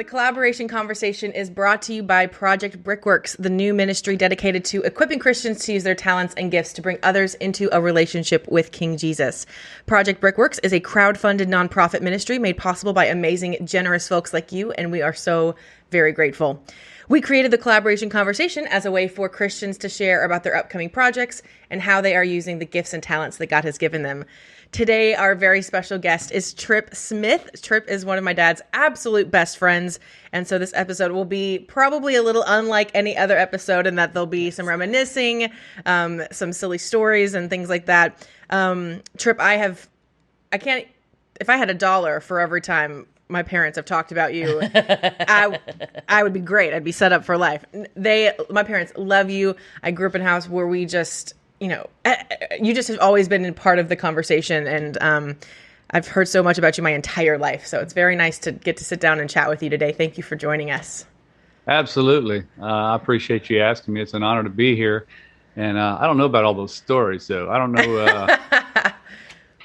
The collaboration conversation is brought to you by Project Brickworks, the new ministry dedicated to equipping Christians to use their talents and gifts to bring others into a relationship with King Jesus. Project Brickworks is a crowd-funded nonprofit ministry made possible by amazing, generous folks like you, and we are so very grateful. We created the collaboration conversation as a way for Christians to share about their upcoming projects and how they are using the gifts and talents that God has given them. Today, our very special guest is Tripp Smith. Tripp is one of my dad's absolute best friends, and so this episode will be probably a little unlike any other episode in that there'll be some reminiscing, some silly stories and things like that. Tripp, if I had $1 for every time my parents have talked about you, I would be great. I'd be set up for life. My parents love you. I grew up in a house where we just, you just have always been a part of the conversation, and I've heard so much about you my entire life. So it's very nice to get to sit down and chat with you today. Thank you for joining us. Absolutely. I appreciate you asking me. It's an honor to be here. And I don't know about all those stories, so I don't know,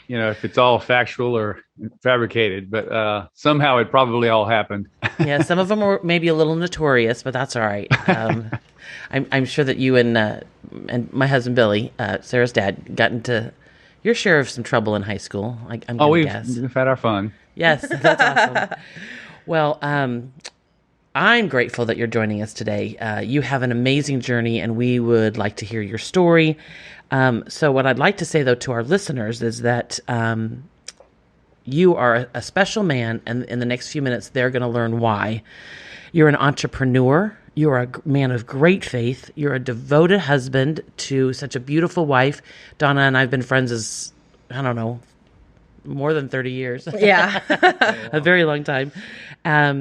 if it's all factual or fabricated, but somehow it probably all happened. Yeah, some of them were maybe a little notorious, but that's all right. I'm sure that you and my husband Billy, Sarah's dad, got into your share of some trouble in high school. We've had our fun. Yes, that's awesome. Well, I'm grateful that you're joining us today. You have an amazing journey, and we would like to hear your story. So what I'd like to say, though, to our listeners is that you are a special man, and in the next few minutes, they're going to learn why. You're an entrepreneur. You're a man of great faith. You're a devoted husband to such a beautiful wife. Donna and I have been friends as, I don't know, more than 30 years. Yeah. A very long time.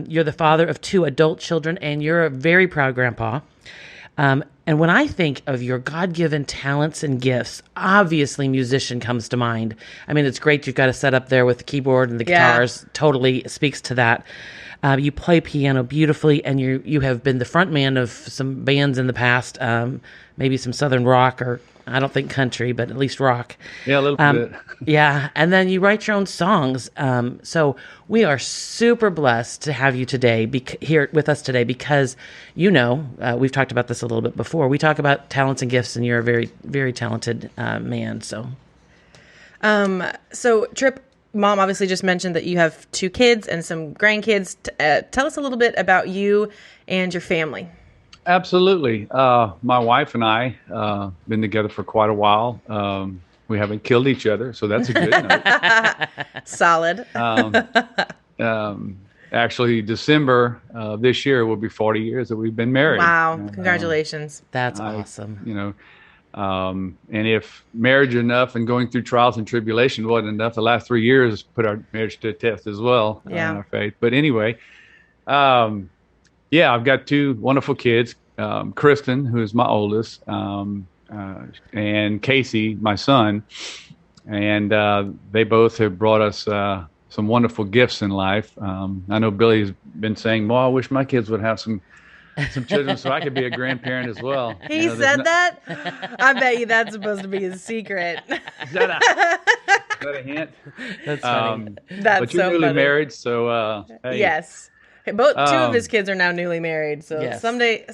You're the father of 2 adult children, and you're a very proud grandpa. And when I think of your God-given talents and gifts, obviously musician comes to mind. I mean, it's great you've got a setup there with the keyboard and the guitars. Totally speaks to that. You play piano beautifully, and you have been the front man of some bands in the past, maybe some Southern rock, or I don't think country, but at least rock. Yeah, a little bit. Yeah, and then you write your own songs. So we are super blessed to have you today, here with us today, because we've talked about this a little bit before. We talk about talents and gifts, and you're a very, very talented man. So Tripp, Mom obviously just mentioned that you have 2 kids and some grandkids. Tell us a little bit about you and your family. Absolutely. My wife and I been together for quite a while. We haven't killed each other, so that's a good note. Solid. Actually, December this year will be 40 years that we've been married. Wow. Congratulations. That's awesome. And if marriage enough and going through trials and tribulation wasn't enough, the last 3 years put our marriage to a test as well. Our faith. But anyway, I've got 2 wonderful kids, Kristen, who is my oldest, and Casey, my son. And they both have brought us some wonderful gifts in life. I know Billy's been saying, well, I wish my kids would have some children so I could be a grandparent as well. He said that? I bet you that's supposed to be his secret. Is that a hint? That's funny. But you're newly married, so hey. Yes. Both 2 of his kids are now newly married, so yes. someday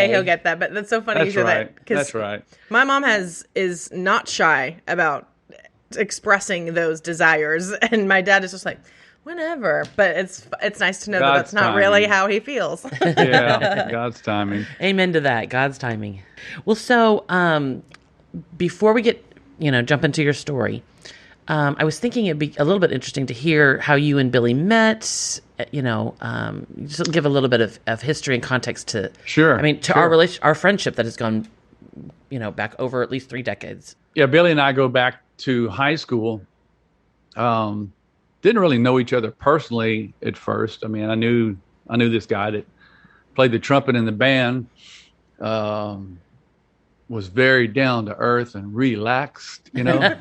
he'll get that. But that's so funny you said that. That's right. My mom is not shy about expressing those desires, and my dad is just like, whenever. But it's nice to know that that's not really how he feels. Yeah, God's timing. Amen to that. God's timing. Well, so before we get jump into your story, I was thinking it'd be a little bit interesting to hear how you and Billy met. Just give a little bit of history and context to. Sure. I mean, to our friendship that has gone, back over at least 3 decades. Yeah, Billy and I go back to high school. Didn't really know each other personally at first. I mean, I knew this guy that played the trumpet in the band. Was very down to earth and relaxed, Well,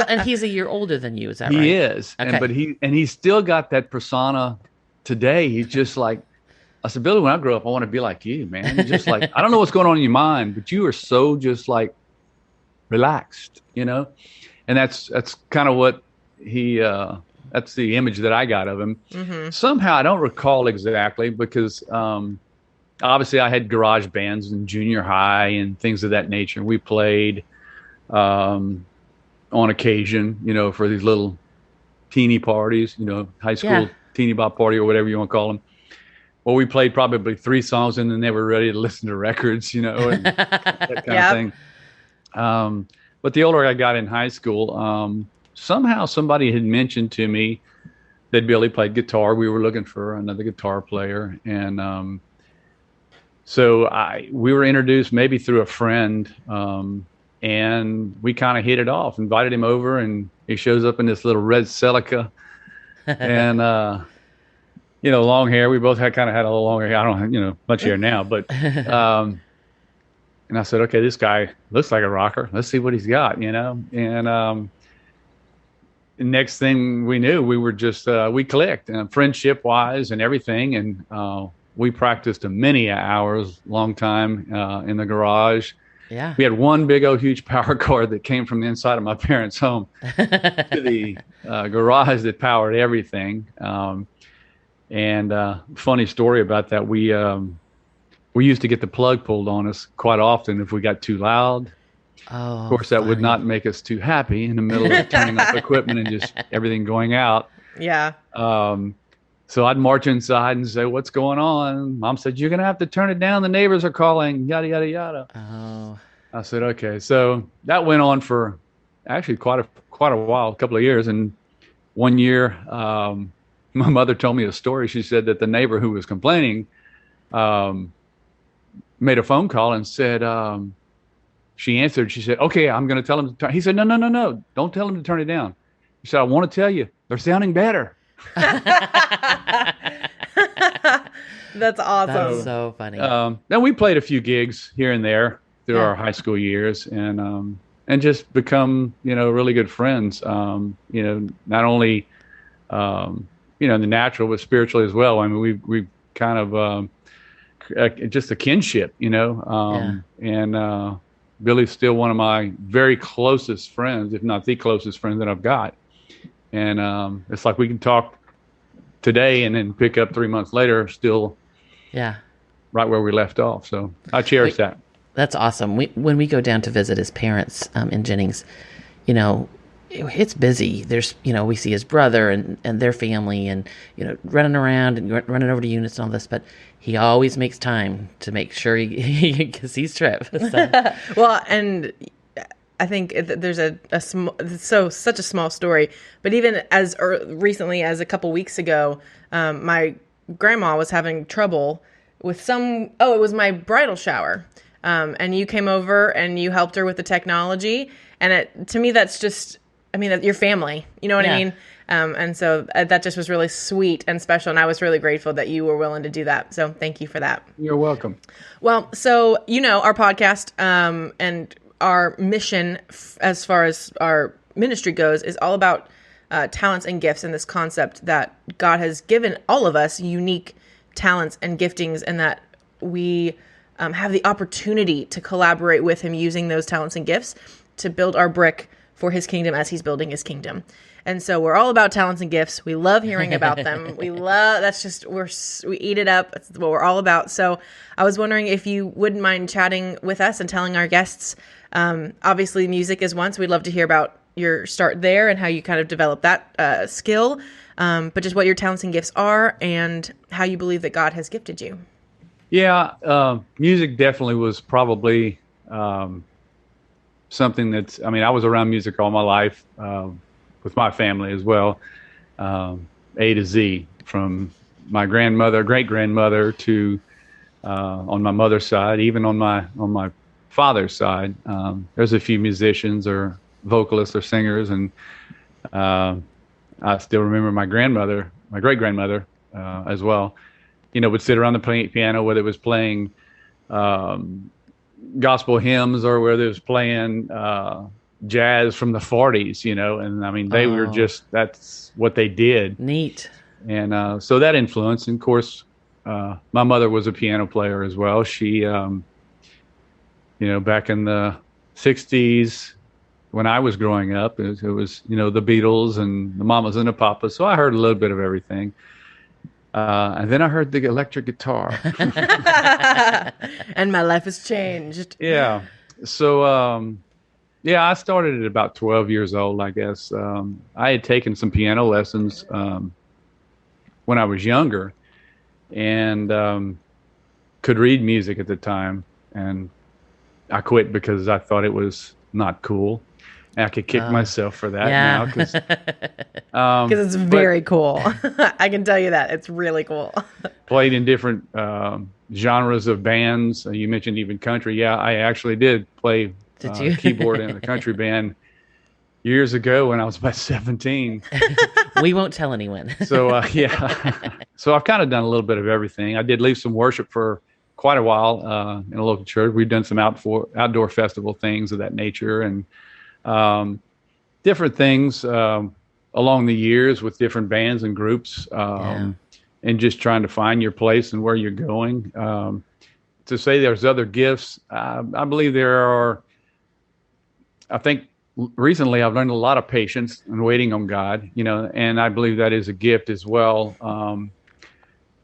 and he's a year older than you, is that right? He is, okay. and he's still got that persona today. He's just like, I said, Billy, when I grow up, I want to be like you, man. You're just like, I don't know what's going on in your mind, but you are so just like relaxed, and that's kind of what he that's the image that I got of him. Somehow, I don't recall exactly because obviously I had garage bands in junior high and things of that nature. We played on occasion, for these little teeny parties, high school teeny bop party or whatever you want to call them. Well, we played probably 3 songs and then they were ready to listen to records, and that kind of thing. But the older I got in high school, somehow somebody had mentioned to me that Billy played guitar. We were looking for another guitar player. And so we were introduced maybe through a friend, and we kind of hit it off, invited him over, and he shows up in this little red Celica and, long hair. We both had a little longer hair. I don't have, much hair now, but, and I said, okay, this guy looks like a rocker. Let's see what he's got, and, the next thing we knew, we were just, we clicked friendship wise and everything. And, we practiced many hours, long time, in the garage. Yeah. We had one big old huge power cord that came from the inside of my parents' home to the garage that powered everything. And funny story about that, we used to get the plug pulled on us quite often if we got too loud. Oh, of course, that would not make us too happy in the middle of turning off equipment and just everything going out. Yeah. So I'd march inside and say, "What's going on?" Mom said, "You're going to have to turn it down. The neighbors are calling, yada, yada, yada." Oh. I said, "Okay." So that went on for actually quite a while, a couple of years. And one year, my mother told me a story. She said that the neighbor who was complaining made a phone call and said, she answered. She said, "Okay, I'm going to tell him to turn." He said, No. Don't tell him to turn it down." He said, "I want to tell you, they're sounding better." That's awesome. That's so funny. Then we played a few gigs here and there through our high school years, and just become really good friends. Not only the natural but spiritually as well. I mean, we kind of just a kinship, and Billy's still one of my very closest friends, if not the closest friend that I've got. And it's like we can talk today and then pick up 3 months later, still right where we left off. So I cherish that. That's awesome. When we go down to visit his parents in Jennings, it's busy. There's, we see his brother and their family and, running around and running over to units and all this, but he always makes time to make sure he sees Tripp. So. Well, and I think there's such a small story, but even as recently as a couple weeks ago, my grandma was having trouble with it was my bridal shower. And you came over and you helped her with the technology. And to me, that's just, your family, you know what I mean? And so that just was really sweet and special. And I was really grateful that you were willing to do that. So thank you for that. You're welcome. Well, so, our podcast, and our mission as far as our ministry goes is all about talents and gifts, and this concept that God has given all of us unique talents and giftings, and that we have the opportunity to collaborate with him using those talents and gifts to build our brick for his kingdom as he's building his kingdom. And so we're all about talents and gifts. We love hearing about them. We eat it up. That's what we're all about. So I was wondering if you wouldn't mind chatting with us and telling our guests, obviously music is one, so we'd love to hear about your start there and how you kind of develop that skill, but just what your talents and gifts are and how you believe that God has gifted you. Yeah, music definitely was probably something that's, I was around music all my life with my family as well, A to Z, from my grandmother, great-grandmother to on my mother's side, even on my father's side. There's a few musicians or vocalists or singers, and I still remember my great-grandmother as well, would sit around the piano, whether it was playing gospel hymns or whether it was playing jazz from the 40s, and they were just, that's what they did. Neat. And so that influence, and of course, my mother was a piano player as well. She, back in the 60s, when I was growing up. It was, the Beatles and the Mamas and the Papas. So I heard a little bit of everything. And then I heard the electric guitar. And my life has changed. Yeah. So, I started at about 12 years old, I guess. I had taken some piano lessons when I was younger, and could read music at the time. And I quit because I thought it was not cool. And I could kick myself for that now because it's very cool. I can tell you that. It's really cool. Played in different genres of bands. You mentioned even country. Yeah, I actually did play keyboard in a country band years ago when I was about 17. We won't tell anyone. So, So I've kind of done a little bit of everything. I did lead some worship for quite a while in a local church. We've done some outdoor festival things of that nature, and different things along the years with different bands and groups, and just trying to find your place and where you're going. To say there's other gifts, I believe there are. I think recently I've learned a lot of patience and waiting on God, and I believe that is a gift as well.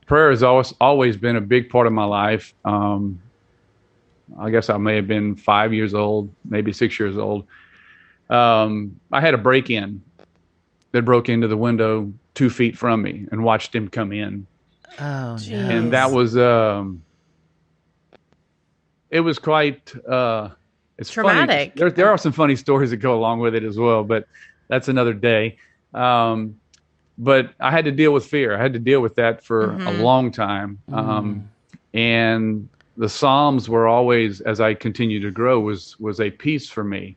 Prayer has always been a big part of my life. I guess I may have been 5 years old, maybe 6 years old. I had a break-in that broke into the window 2 feet from me and watched him come in. Oh, no. And that was, it was quite, it's traumatic. Funny. There are some funny stories that go along with it as well, but that's another day. But I had to deal with fear. I had to deal with that for a long time. And the Psalms were always, as I continued to grow, was a peace for me.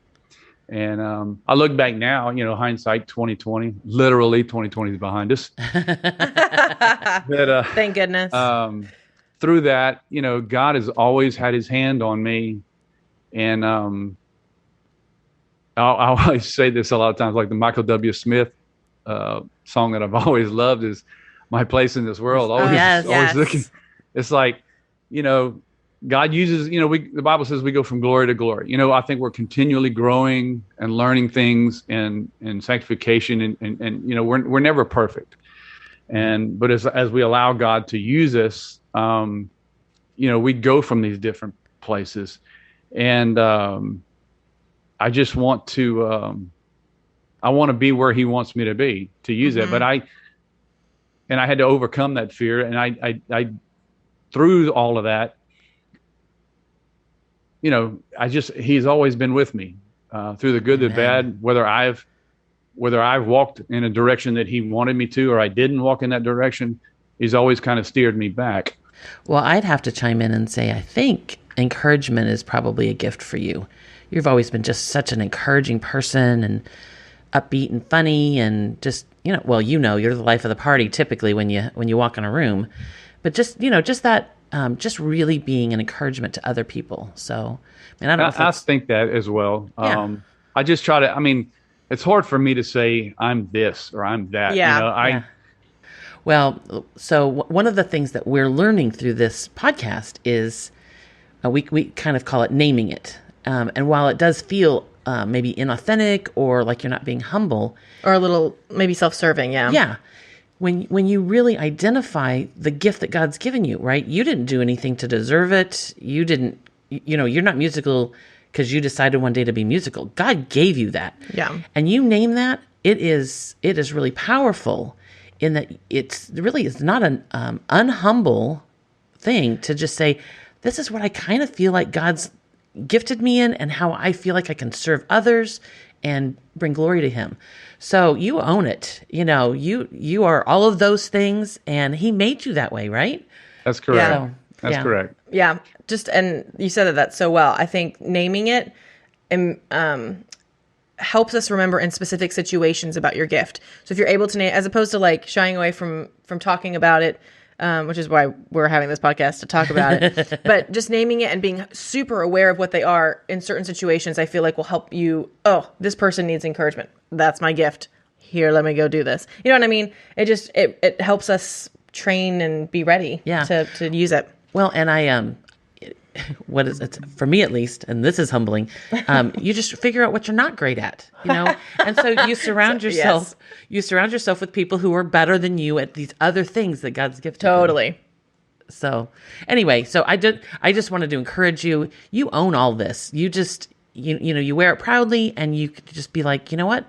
And I look back now, hindsight 2020, literally 2020 is behind us. But, thank goodness. Through that, God has always had his hand on me. And I always say this a lot of times, like the Michael W. Smith song that I've always loved is "My Place in This World." Always looking. It's like, God uses, the Bible says we go from glory to glory. I think we're continually growing and learning things and sanctification and we're never perfect. But as we allow God to use us, we go from these different places. And I just want to, I want to be where he wants me to be, to use it. But I had to overcome that fear. And I through all of that, he's always been with me through the good, the bad, whether I've walked in a direction that he wanted me to, or I didn't walk in that direction, he's always kind of steered me back. Well, I'd have to chime in and say, I think encouragement is probably a gift for you. You've always been just such an encouraging person and upbeat and funny and just, you're the life of the party typically when you walk in a room, but just that, just really being an encouragement to other people. So, I think that as well. Yeah. I just try to, it's hard for me to say I'm this or I'm that. Yeah. Well, so one of the things that we're learning through this podcast is we kind of call it naming it. And while it does feel maybe inauthentic or like you're not being humble. Or a little maybe self-serving, yeah. Yeah. When you really identify the gift that God's given you, right? You didn't do anything to deserve it. You didn't, you're not musical because you decided one day to be musical. God gave you that. Yeah. And you name that, it is really powerful in that it's not an unhumble thing to just say, this is what I kind of feel like God's gifted me in and how I feel like I can serve others and bring glory to him. So you own it. You are all of those things and he made you that way, right? That's correct. Yeah. That's correct. Yeah. And you said that so well. I think naming it helps us remember in specific situations about your gift. So if you're able to name, as opposed to like shying away from talking about it, which is why we're having this podcast to talk about it, but just naming it and being super aware of what they are in certain situations, I feel like will help you. Oh, this person needs encouragement. That's my gift. Here, let me go do this. You know what I mean? It helps us train and be ready to use it. Well, and what is it for me at least, and this is humbling, you just figure out what you're not great at, and so you surround yourself with people who are better than you at these other things that God's gifted Totally. you. So anyway, I just wanted to encourage you. You own all this. You just you wear it proudly, and you could just be like, you know what,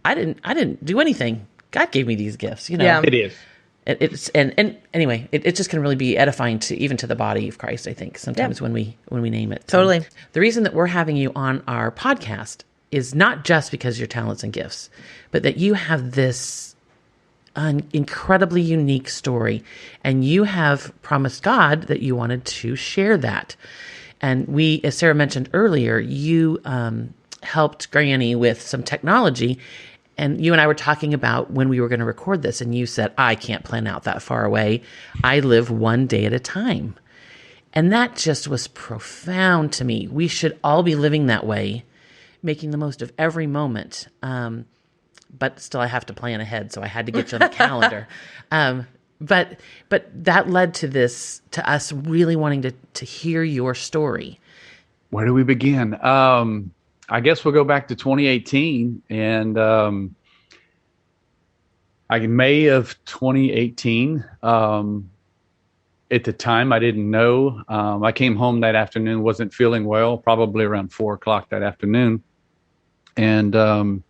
I didn't do anything. God gave me these gifts. Yeah. It is. It's and anyway, it just can really be edifying to the body of Christ, I think, sometimes when we name it. Totally. So the reason that we're having you on our podcast is not just because of your talents and gifts, but that you have this incredibly unique story, and you have promised God that you wanted to share that. And we, as Sarah mentioned earlier, you helped Granny with some technology. And you and I were talking about when we were going to record this, and you said, I can't plan out that far away. I live one day at a time. And that just was profound to me. We should all be living that way, making the most of every moment. But still, I have to plan ahead, so I had to get you on the calendar. But that led to us really wanting to hear your story. Where do we begin? I guess we'll go back to 2018, and May of 2018. At the time, I didn't know. I came home that afternoon, wasn't feeling well, probably around 4:00 that afternoon, and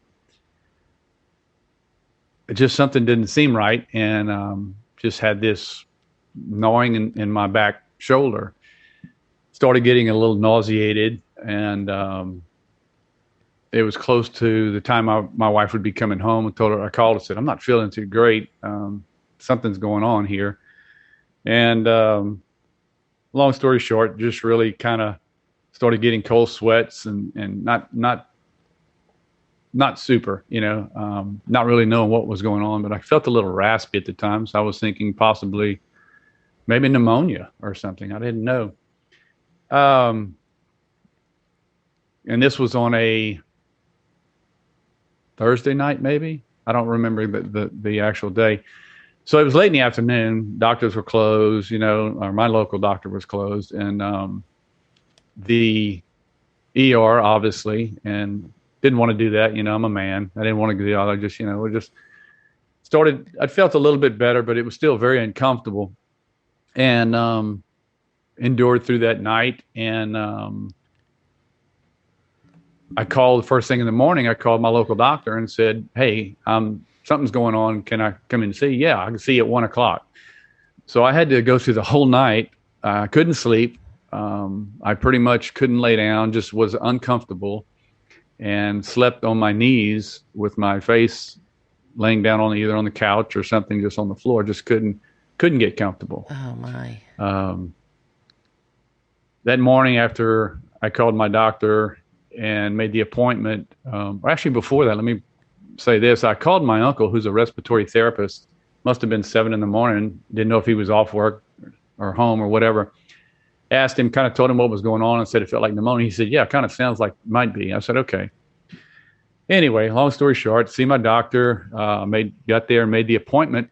just something didn't seem right, and just had this gnawing in my back shoulder. Started getting a little nauseated, and it was close to the time my wife would be coming home. I called and said, I'm not feeling too great. Something's going on here. And long story short, just really kind of started getting cold sweats and not super, not really knowing what was going on, but I felt a little raspy at the time. So I was thinking possibly maybe pneumonia or something. I didn't know. And this was on a Thursday night, maybe. I don't remember the actual day. So it was late in the afternoon. Doctors were closed, or my local doctor was closed, and the ER obviously, and didn't want to do that. I'm a man. I didn't want to do that. I just, we just started. I felt a little bit better, but it was still very uncomfortable, and endured through that night. And I called the first thing in the morning. I called my local doctor and said, hey, something's going on. Can I come in and see? Yeah, I can see at 1:00. So I had to go through the whole night. I couldn't sleep. I pretty much couldn't lay down, just was uncomfortable, and slept on my knees with my face laying down on either on the couch or something, just on the floor. Just couldn't get comfortable. Oh my. That morning after I called my doctor and made the appointment, actually before that, let me say this. I called my uncle, who's a respiratory therapist. Must have been 7 a.m. Didn't know if he was off work or home or whatever. Asked him, kind of told him what was going on, and said it felt like pneumonia. He said, yeah, it kind of sounds like it might be. I said, okay. Anyway, long story short, see my doctor, got there and made the appointment.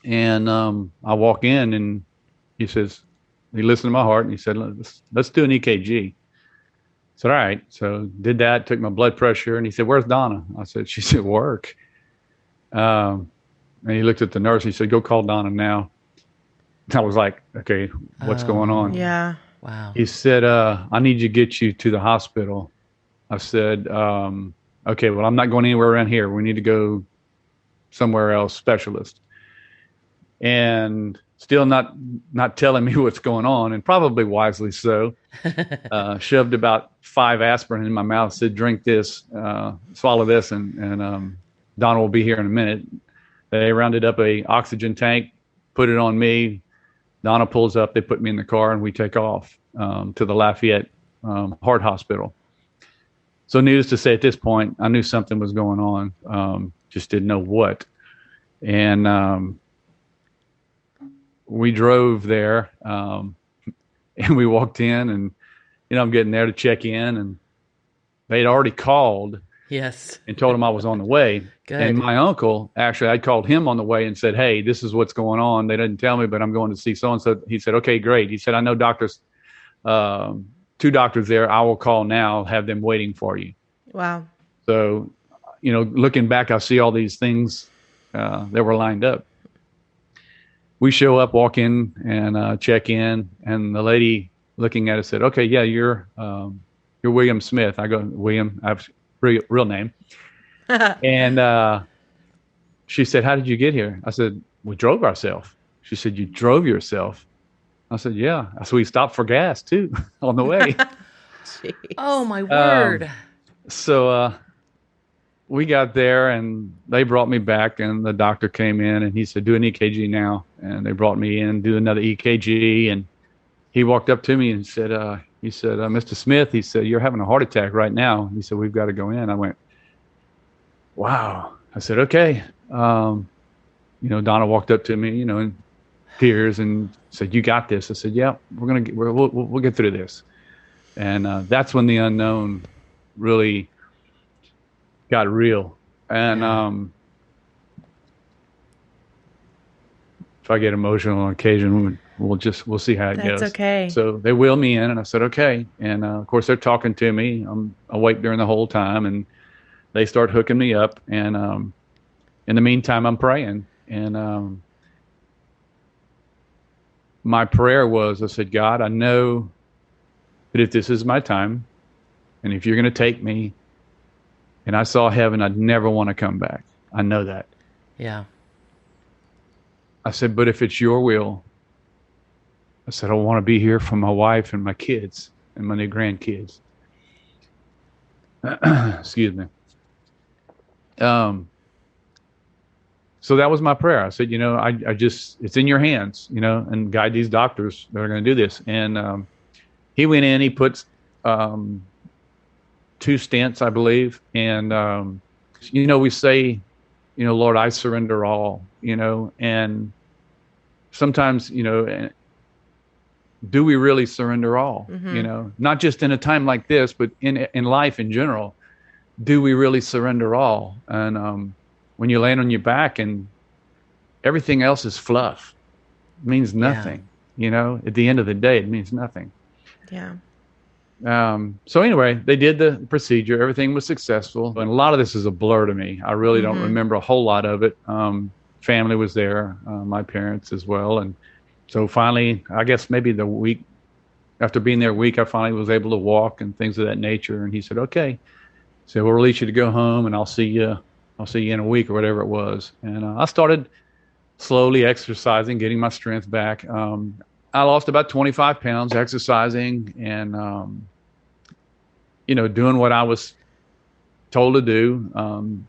And I walk in, and he says, he listened to my heart, and he said, let's do an EKG. I said, all right. So did that, took my blood pressure, and he said, where's Donna? I said, she's at work. And he looked at the nurse, and he said, go call Donna now. I was like, okay, what's going on? Yeah. Wow. He said, I need to get you to the hospital. I said, okay, well, I'm not going anywhere around here. We need to go somewhere else, specialist. And still not telling me what's going on, and probably wisely so. Shoved about 5 aspirin in my mouth, said, drink this, swallow this, and Donna will be here in a minute. They rounded up a oxygen tank, put it on me. Donna pulls up, they put me in the car, and we take off to the Lafayette Heart Hospital. So needless to say, at this point, I knew something was going on, just didn't know what. And we drove there, and we walked in, and, I'm getting there to check in, and they'd already called. Yes. And told him I was on the way. Good. And my uncle, actually, I called him on the way and said, hey, this is what's going on. They didn't tell me, but I'm going to see so-and-so. He said, okay, great. He said, I know Dr. 2 doctors there. I will call now, have them waiting for you. Wow. So, looking back, I see all these things that were lined up. We show up, walk in, and check in, and the lady looking at us said, "Okay, yeah, you're William Smith." I go, "William, I have real name." And she said, "How did you get here?" I said, "We drove ourselves." She said, "You drove yourself?" I said, "Yeah." I said, "We stopped for gas too on the way." Oh my word. So we got there and they brought me back, and the doctor came in and he said, "Do an EKG now." And they brought me in, do another EKG. And he walked up to me and said, "Mr. Smith," he said, "you're having a heart attack right now." He said, "We've got to go in." I went, "Wow." I said, "Okay." Donna walked up to me, in tears and said, "You got this." I said, "Yeah, we'll get through this." And that's when the unknown really got real. And if I get emotional on occasion, we'll see how it goes. That's okay. So they wheeled me in, and I said, "Okay." And of course they're talking to me. I'm awake during the whole time, and they start hooking me up. And in the meantime, I'm praying. And my prayer was, I said, "God, I know that if this is my time, and if you're going to take me, and I saw heaven, I'd never want to come back. I know that." Yeah. I said, "But if it's your will," I said, "I want to be here for my wife and my kids and my new grandkids." Excuse me. So that was my prayer. I said, it's in your hands, and guide these doctors that are going to do this. And he went in, he put 2 stents, I believe. And, we say, "Lord, I surrender all," and sometimes, do we really surrender all? Mm-hmm. Not just in a time like this, but in life in general, do we really surrender all? And when you land on your back and everything else is fluff, it means nothing. At the end of the day, it means nothing. Yeah. So anyway, they did the procedure. Everything was successful. And a lot of this is a blur to me. I really don't remember a whole lot of it. Family was there, my parents as well. And so finally, I guess maybe the week after being there a week, I finally was able to walk and things of that nature. And he said, "Okay." So we'll release you to go home, and I'll see you in a week or whatever it was. And I started slowly exercising, getting my strength back. I lost about 25 pounds exercising and, doing what I was told to do,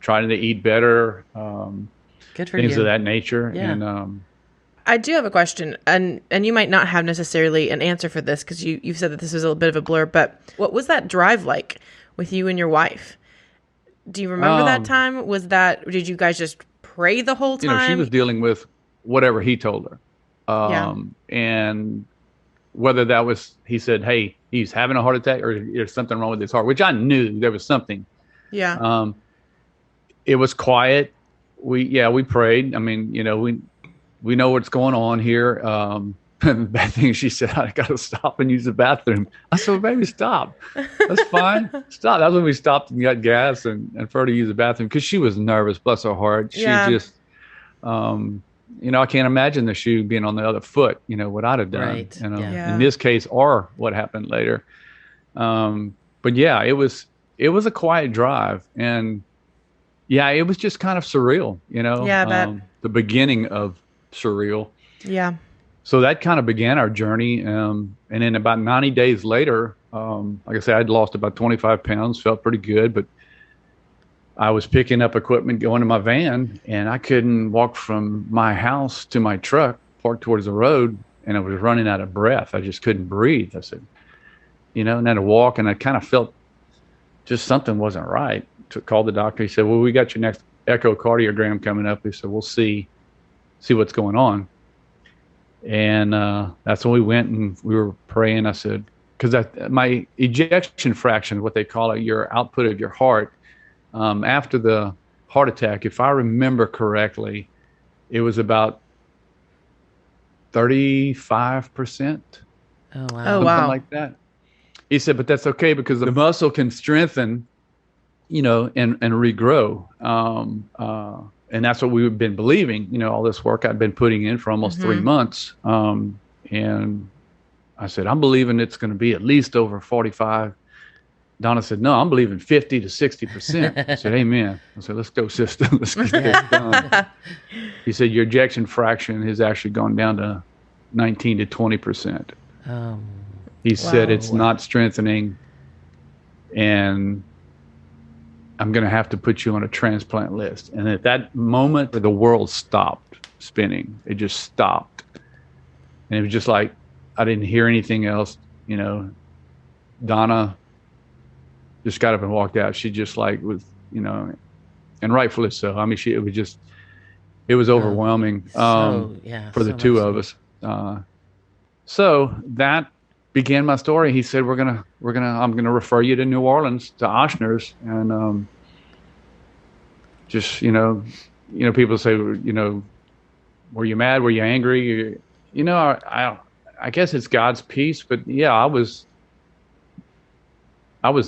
trying to eat better, Good for things you. of that nature. Yeah. And I do have a question, and you might not have necessarily an answer for this because you've said that this was a bit of a blur, but what was that drive like with you and your wife? Do you remember that time? Did you guys just pray the whole time? she was dealing with whatever he told her. And whether that was, he said, "Hey, he's having a heart attack," or "There's something wrong with his heart," which I knew there was something. Yeah. It was quiet. We prayed. I mean, we know what's going on here. The bad thing, she said, "I got to stop and use the bathroom." I said, "Well, baby, stop. That's fine. Stop." That's when we stopped and got gas and for her to use the bathroom because she was nervous. Bless her heart. She just, I can't imagine the shoe being on the other foot. What I'd have done. Right. In this case, or what happened later. But yeah, it was a quiet drive, and yeah, it was just kind of surreal. Yeah, I bet. The beginning of surreal. Yeah. So that kind of began our journey. And then about 90 days later, like I said, I'd lost about 25 pounds, felt pretty good, but I was picking up equipment, going to my van, and I couldn't walk from my house to my truck parked towards the road, and I was running out of breath. I just couldn't breathe. I said, and I had to walk, and I kind of felt just something wasn't right. Called the doctor. He said, "Well, we got your next echocardiogram coming up." He said, "We'll see what's going on." And that's when we went and we were praying. I said, because my ejection fraction, what they call it, your output of your heart, after the heart attack, if I remember correctly, it was about 35%. Oh, wow. Something like that. He said, but that's okay because the muscle can strengthen, and regrow. And that's what we've been believing, all this work I've been putting in for almost 3 months. And I said, I'm believing it's going to be at least over 45. Donna said, no, I'm believing 50 to 60%. I said, amen. I said, let's go, sister. Let's get this done. He said, your ejection fraction has actually gone down to 19 to 20%. He said, it's not strengthening, and I'm going to have to put you on a transplant list. And at that moment, the world stopped spinning. It just stopped. And it was just like, I didn't hear anything else. Donna just got up and walked out. She just was, and rightfully so. I mean, it was overwhelming for the two of us. So that began my story. He said, I'm gonna refer you to New Orleans to Ochsner's, and just people say, were you mad? Were you angry? I guess it's God's peace, but yeah, I was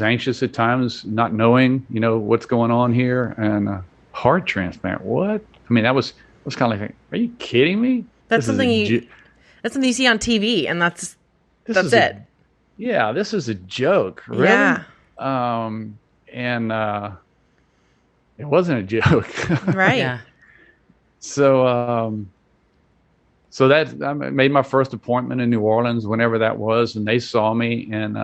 anxious at times, not knowing, what's going on here, and heart transplant. What? I mean, that was kind of like, are you kidding me? That's something you see on TV, and that's it. This is a joke, really. Yeah. And it wasn't a joke, right? Yeah. So that I made my first appointment in New Orleans, whenever that was, and they saw me, and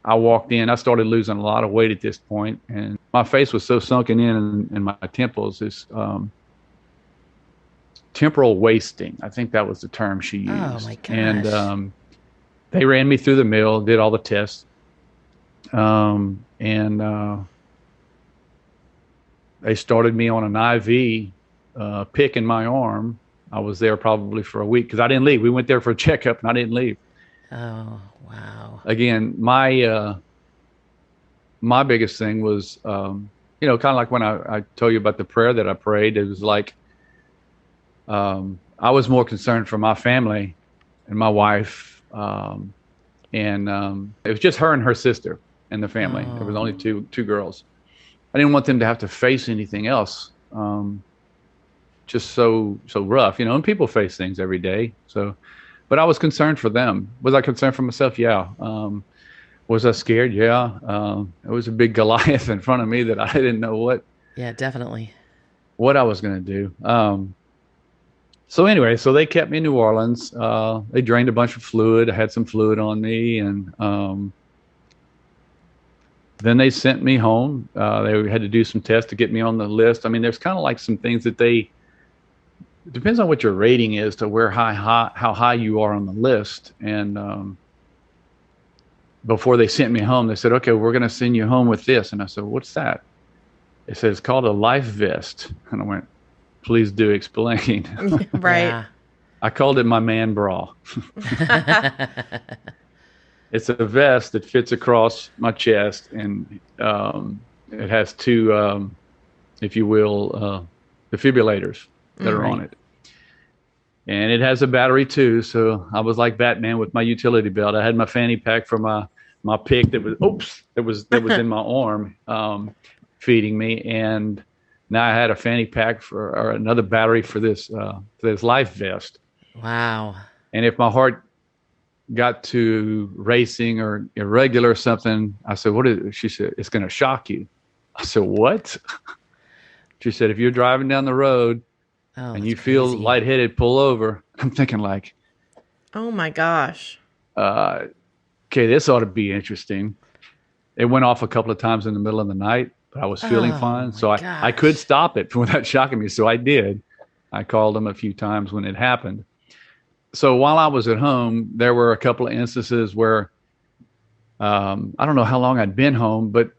I walked in. I started losing a lot of weight at this point, and my face was so sunken in, and my temples is temporal wasting. I think that was the term she used. Oh my gosh. And they ran me through the mill, did all the tests, and they started me on an IV pick in my arm. I was there probably for a week because I didn't leave. We went there for a checkup, and I didn't leave. Oh, wow. Again, my biggest thing was, kind of like when I told you about the prayer that I prayed. It was like I was more concerned for my family and my wife, and it was just her and her sister and the family. There was only two girls. I didn't want them to have to face anything else. Just so rough, and people face things every day. So, but I was concerned for them. Was I concerned for myself? Yeah. Was I scared? Yeah. It was a big Goliath in front of me that I didn't know what. Yeah, definitely. What I was going to do. So anyway, so they kept me in New Orleans. They drained a bunch of fluid. I had some fluid on me, and then they sent me home. They had to do some tests to get me on the list. I mean, there's kind of like some things that it depends on what your rating is to how high you are on the list. And before they sent me home, they said, okay, we're going to send you home with this. And I said, what's that? They said, it's called a life vest. And I went, please do explain. Right. Yeah. I called it my man bra. It's a vest that fits across my chest, and it has two, if you will, defibrillators that are on it. And it has a battery too. So I was like Batman with my utility belt. I had my fanny pack for my pick that was in my arm, feeding me. And now I had a fanny pack or another battery for this life vest. Wow. And if my heart got to racing or irregular or something, I said, what is it? She said, it's going to shock you. I said, what? She said, if you're driving down the road and you feel lightheaded, pull over. I'm thinking like, oh my gosh. Okay, this ought to be interesting. It went off a couple of times in the middle of the night, but I was feeling fine. So I could stop it without shocking me. So I did. I called them a few times when it happened. So while I was at home, there were a couple of instances where I don't know how long I'd been home, but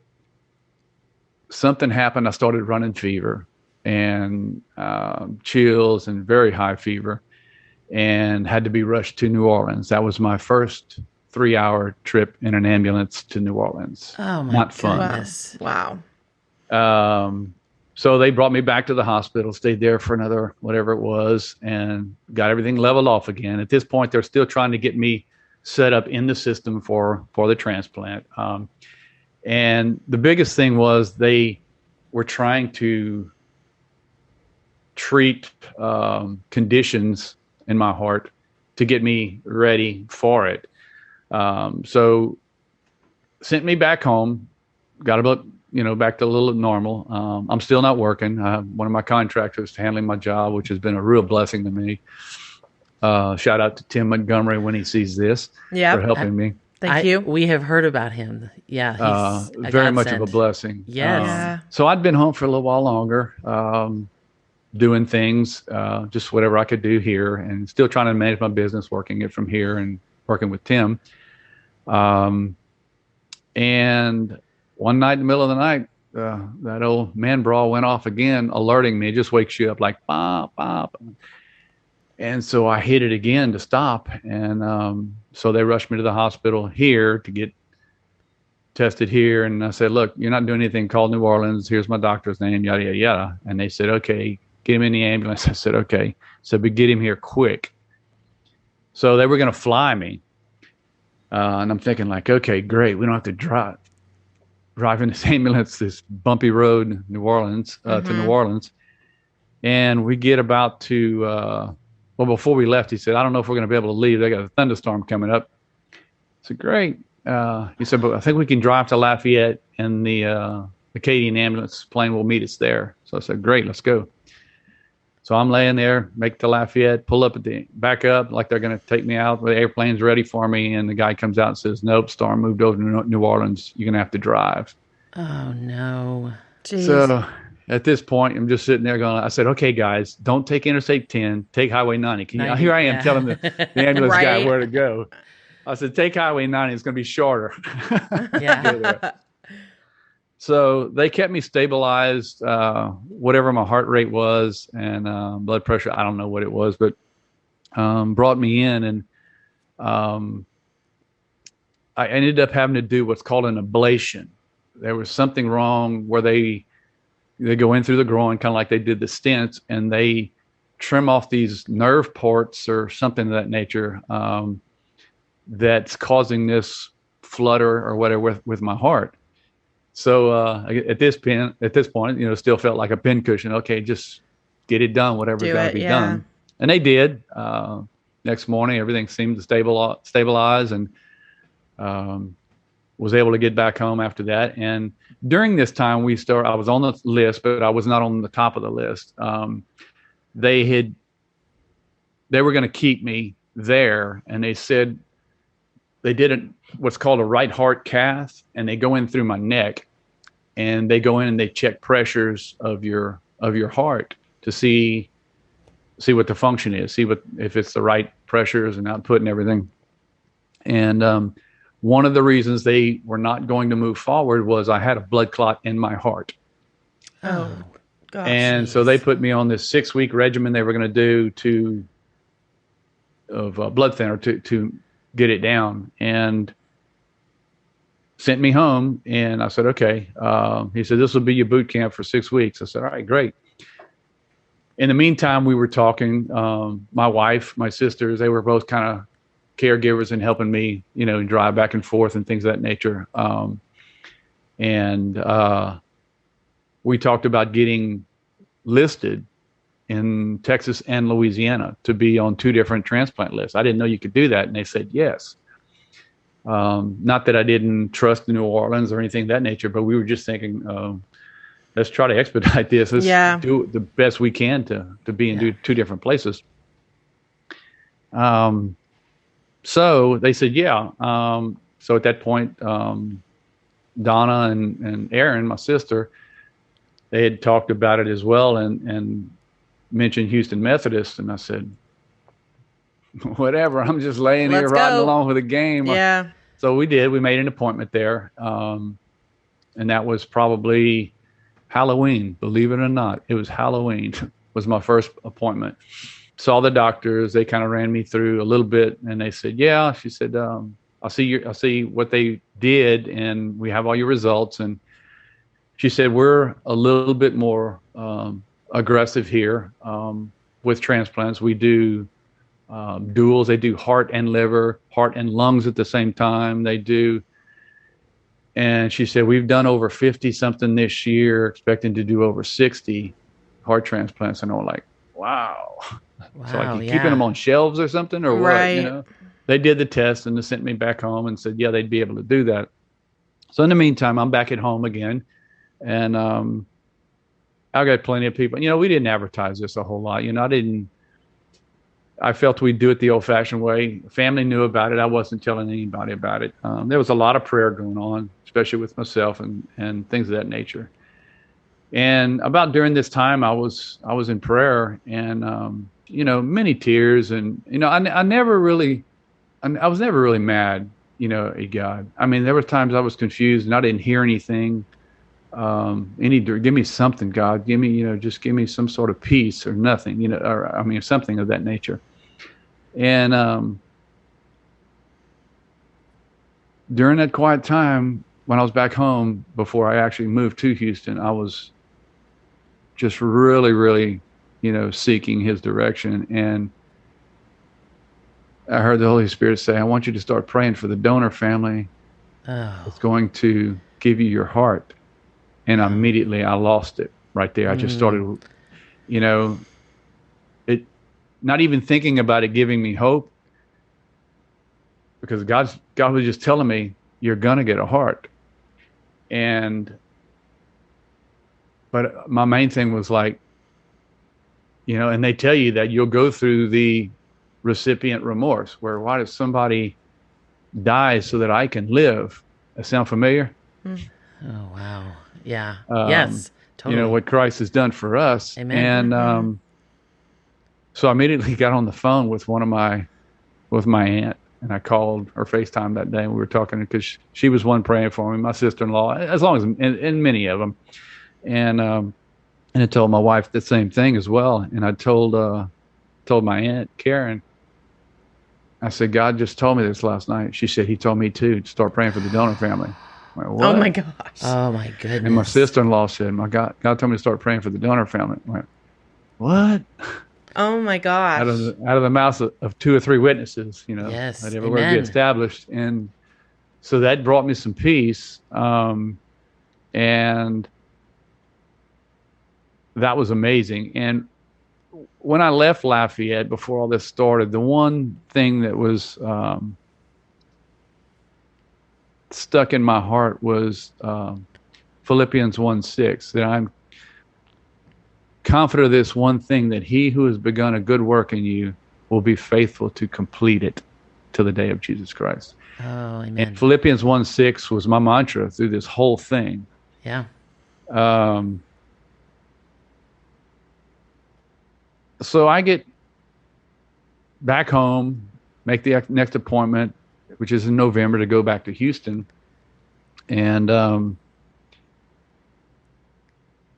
something happened. I started running fever and chills and very high fever, and had to be rushed to New Orleans. That was my first 3-hour trip in an ambulance to New Orleans. Oh my Not fun. goodness. Wow. So they brought me back to the hospital, stayed there for another, whatever it was, and got everything leveled off again. At this point, they're still trying to get me set up in the system for the transplant. And the biggest thing was they were trying to treat conditions in my heart to get me ready for it. So sent me back home, got about, back to a little normal. I'm still not working. I have one of my contractors handling my job, which has been a real blessing to me. Shout out to Tim Montgomery when he sees this for helping me. Thank you. We have heard about him. Yeah, he's very much of a blessing. Yes. So I'd been home for a little while longer, doing things, just whatever I could do here, and still trying to manage my business, working it from here and working with Tim. And one night in the middle of the night, that old man brawl went off again, alerting me. It just wakes you up like, pop, pop. And so I hit it again to stop. And so they rushed me to the hospital here to get tested here. And I said, look, you're not doing anything. Call New Orleans. Here's my doctor's name, yada, yada, yada. And they said, okay, get him in the ambulance. I said, okay. So but get him here quick. So they were going to fly me. And I'm thinking like, okay, great. We don't have to drive in this ambulance, this bumpy road, New Orleans, to New Orleans. And we get about to, before we left, he said, I don't know if we're going to be able to leave. They got a thunderstorm coming up. I said, great. He said, but I think we can drive to Lafayette and the Acadian ambulance plane will meet us there. So I said, great, let's go. So I'm laying there, make it to Lafayette, pull up back up like they're going to take me out. The airplane's ready for me. And the guy comes out and says, nope, storm moved over to New Orleans. You're going to have to drive. Oh, no. Jeez. So at this point, I'm just sitting there going, I said, okay, guys, don't take Interstate 10, take Highway 90. Here I am telling the ambulance guy where to go. I said, take Highway 90. It's going to be shorter. Yeah. So they kept me stabilized, whatever my heart rate was and blood pressure. I don't know what it was, but brought me in. And I ended up having to do what's called an ablation. There was something wrong where they go in through the groin, kind of like they did the stents, and they trim off these nerve ports or something of that nature that's causing this flutter or whatever with my heart. So at this point, still felt like a pincushion. Okay, just get it done, whatever's got to be done. And they did. Next morning, everything seemed to stabilize and was able to get back home after that. And during this time, I was on the list, but I was not on the top of the list. They were going to keep me there, and they said they did what's called a right heart cath, and they go in through my neck, and they go in and they check pressures of your heart to see what the function is, if it's the right pressures and output and everything. And one of the reasons they were not going to move forward was I had a blood clot in my heart. Oh, gosh. And so they put me on this 6-week regimen they were going to do of blood thinner to get it down, and sent me home. And I said, okay. He said, this will be your boot camp for 6 weeks. I said, all right, great. In the meantime, we were talking, my wife, my sisters, they were both kind of caregivers and helping me, drive back and forth and things of that nature. And we talked about getting listed in Texas and Louisiana to be on 2 different transplant lists. I didn't know you could do that. And they said, yes. Not that I didn't trust New Orleans or anything of that nature, but we were just thinking, let's try to expedite this. Let's do the best we can to be in 2 different places. So they said, yeah. So at that point, Donna and Erin, my sister, they had talked about it as well and mentioned Houston Methodist. And I said, whatever, I'm just laying here riding along with the game. Yeah. So we did. We made an appointment there. And that was probably Halloween, believe it or not. It was Halloween was my first appointment. Saw the doctors. They kind of ran me through a little bit, and they said, yeah. She said, I'll see what they did, and we have all your results. And she said, we're a little bit more aggressive here with transplants. We do duals. They do heart and liver, heart and lungs at the same time. They do. And she said, we've done over 50 something this year, expecting to do over 60 heart transplants. And I'm like, wow. So like, you keeping them on shelves or something or what, you know? They did the test and they sent me back home and said, yeah, they'd be able to do that. So in the meantime, I'm back at home again. And I got plenty of people. You know, we didn't advertise this a whole lot. You know, I felt we'd do it the old-fashioned way. Family knew about it. I wasn't telling anybody about it. There was a lot of prayer going on, especially with myself and things of that nature. And about during this time, I was in prayer and, you know, many tears. And, you know, I was never really mad, you know, at God. I mean, there were times I was confused and I didn't hear anything. Give me something, God, give me, you know, just give me some sort of peace or nothing, you know, or I mean, something of that nature. And, during that quiet time, when I was back home before I actually moved to Houston, I was just really, really, you know, seeking his direction. And I heard the Holy Spirit say, I want you to start praying for the donor family. It's going to give you your heart. And immediately I lost it right there. I just started, you know, not even thinking about it giving me hope, because God was just telling me, you're going to get a heart. But my main thing was like, you know, and they tell you that you'll go through the recipient remorse, where why does somebody die so that I can live? That sound familiar? Oh, wow. Yeah. Yes. Totally. You know, what Christ has done for us. Amen. And so I immediately got on the phone with my aunt, and I called her FaceTime that day, and we were talking because she was one praying for me, my sister-in-law, and many of them. And I told my wife the same thing as well. And I told my aunt, Karen, I said, God just told me this last night. She said, he told me too, to start praying for the donor family. Went, oh my gosh. Oh my goodness. And my sister-in-law said, God told me to start praying for the donor family. I went, what? Oh my gosh. Out of the mouths of two or three witnesses, you know, yes. that every word be established. And so that brought me some peace. And that was amazing. And when I left Lafayette before all this started, the one thing that was stuck in my heart was Philippians 1:6, that I'm confident of this one thing, that he who has begun a good work in you will be faithful to complete it to the day of Jesus Christ. Oh, amen. And Philippians 1:6 was my mantra through this whole thing. Yeah. So I get back home, make the next appointment, which is in November, to go back to Houston. And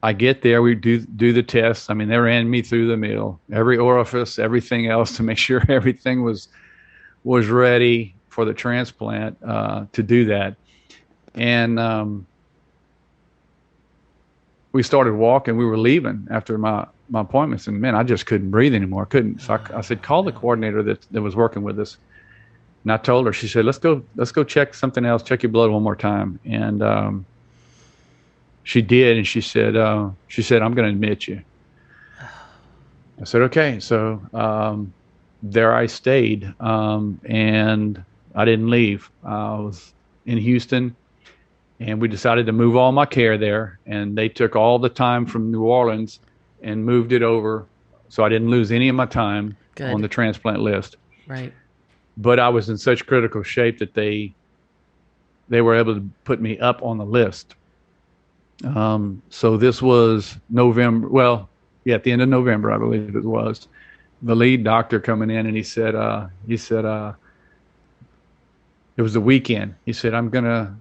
I get there, we do the tests. I mean, they ran me through the mill, every orifice, everything else, to make sure everything was ready for the transplant, to do that. And we started walking. We were leaving after my appointments, and man, I just couldn't breathe anymore. So I said, call the coordinator that was working with us. And I told her, she said, let's go check something else, check your blood one more time. And she did, and she said, I'm going to admit you. I said, okay. So there I stayed, and I didn't leave. I was in Houston, and we decided to move all my care there, and they took all the time from New Orleans and moved it over, so I didn't lose any of my time on the transplant list. Right. But I was in such critical shape that they were able to put me up on the list. So this was November. Well, yeah, at the end of November, I believe it was. The lead doctor coming in, and he said, it was the weekend. He said, I'm going to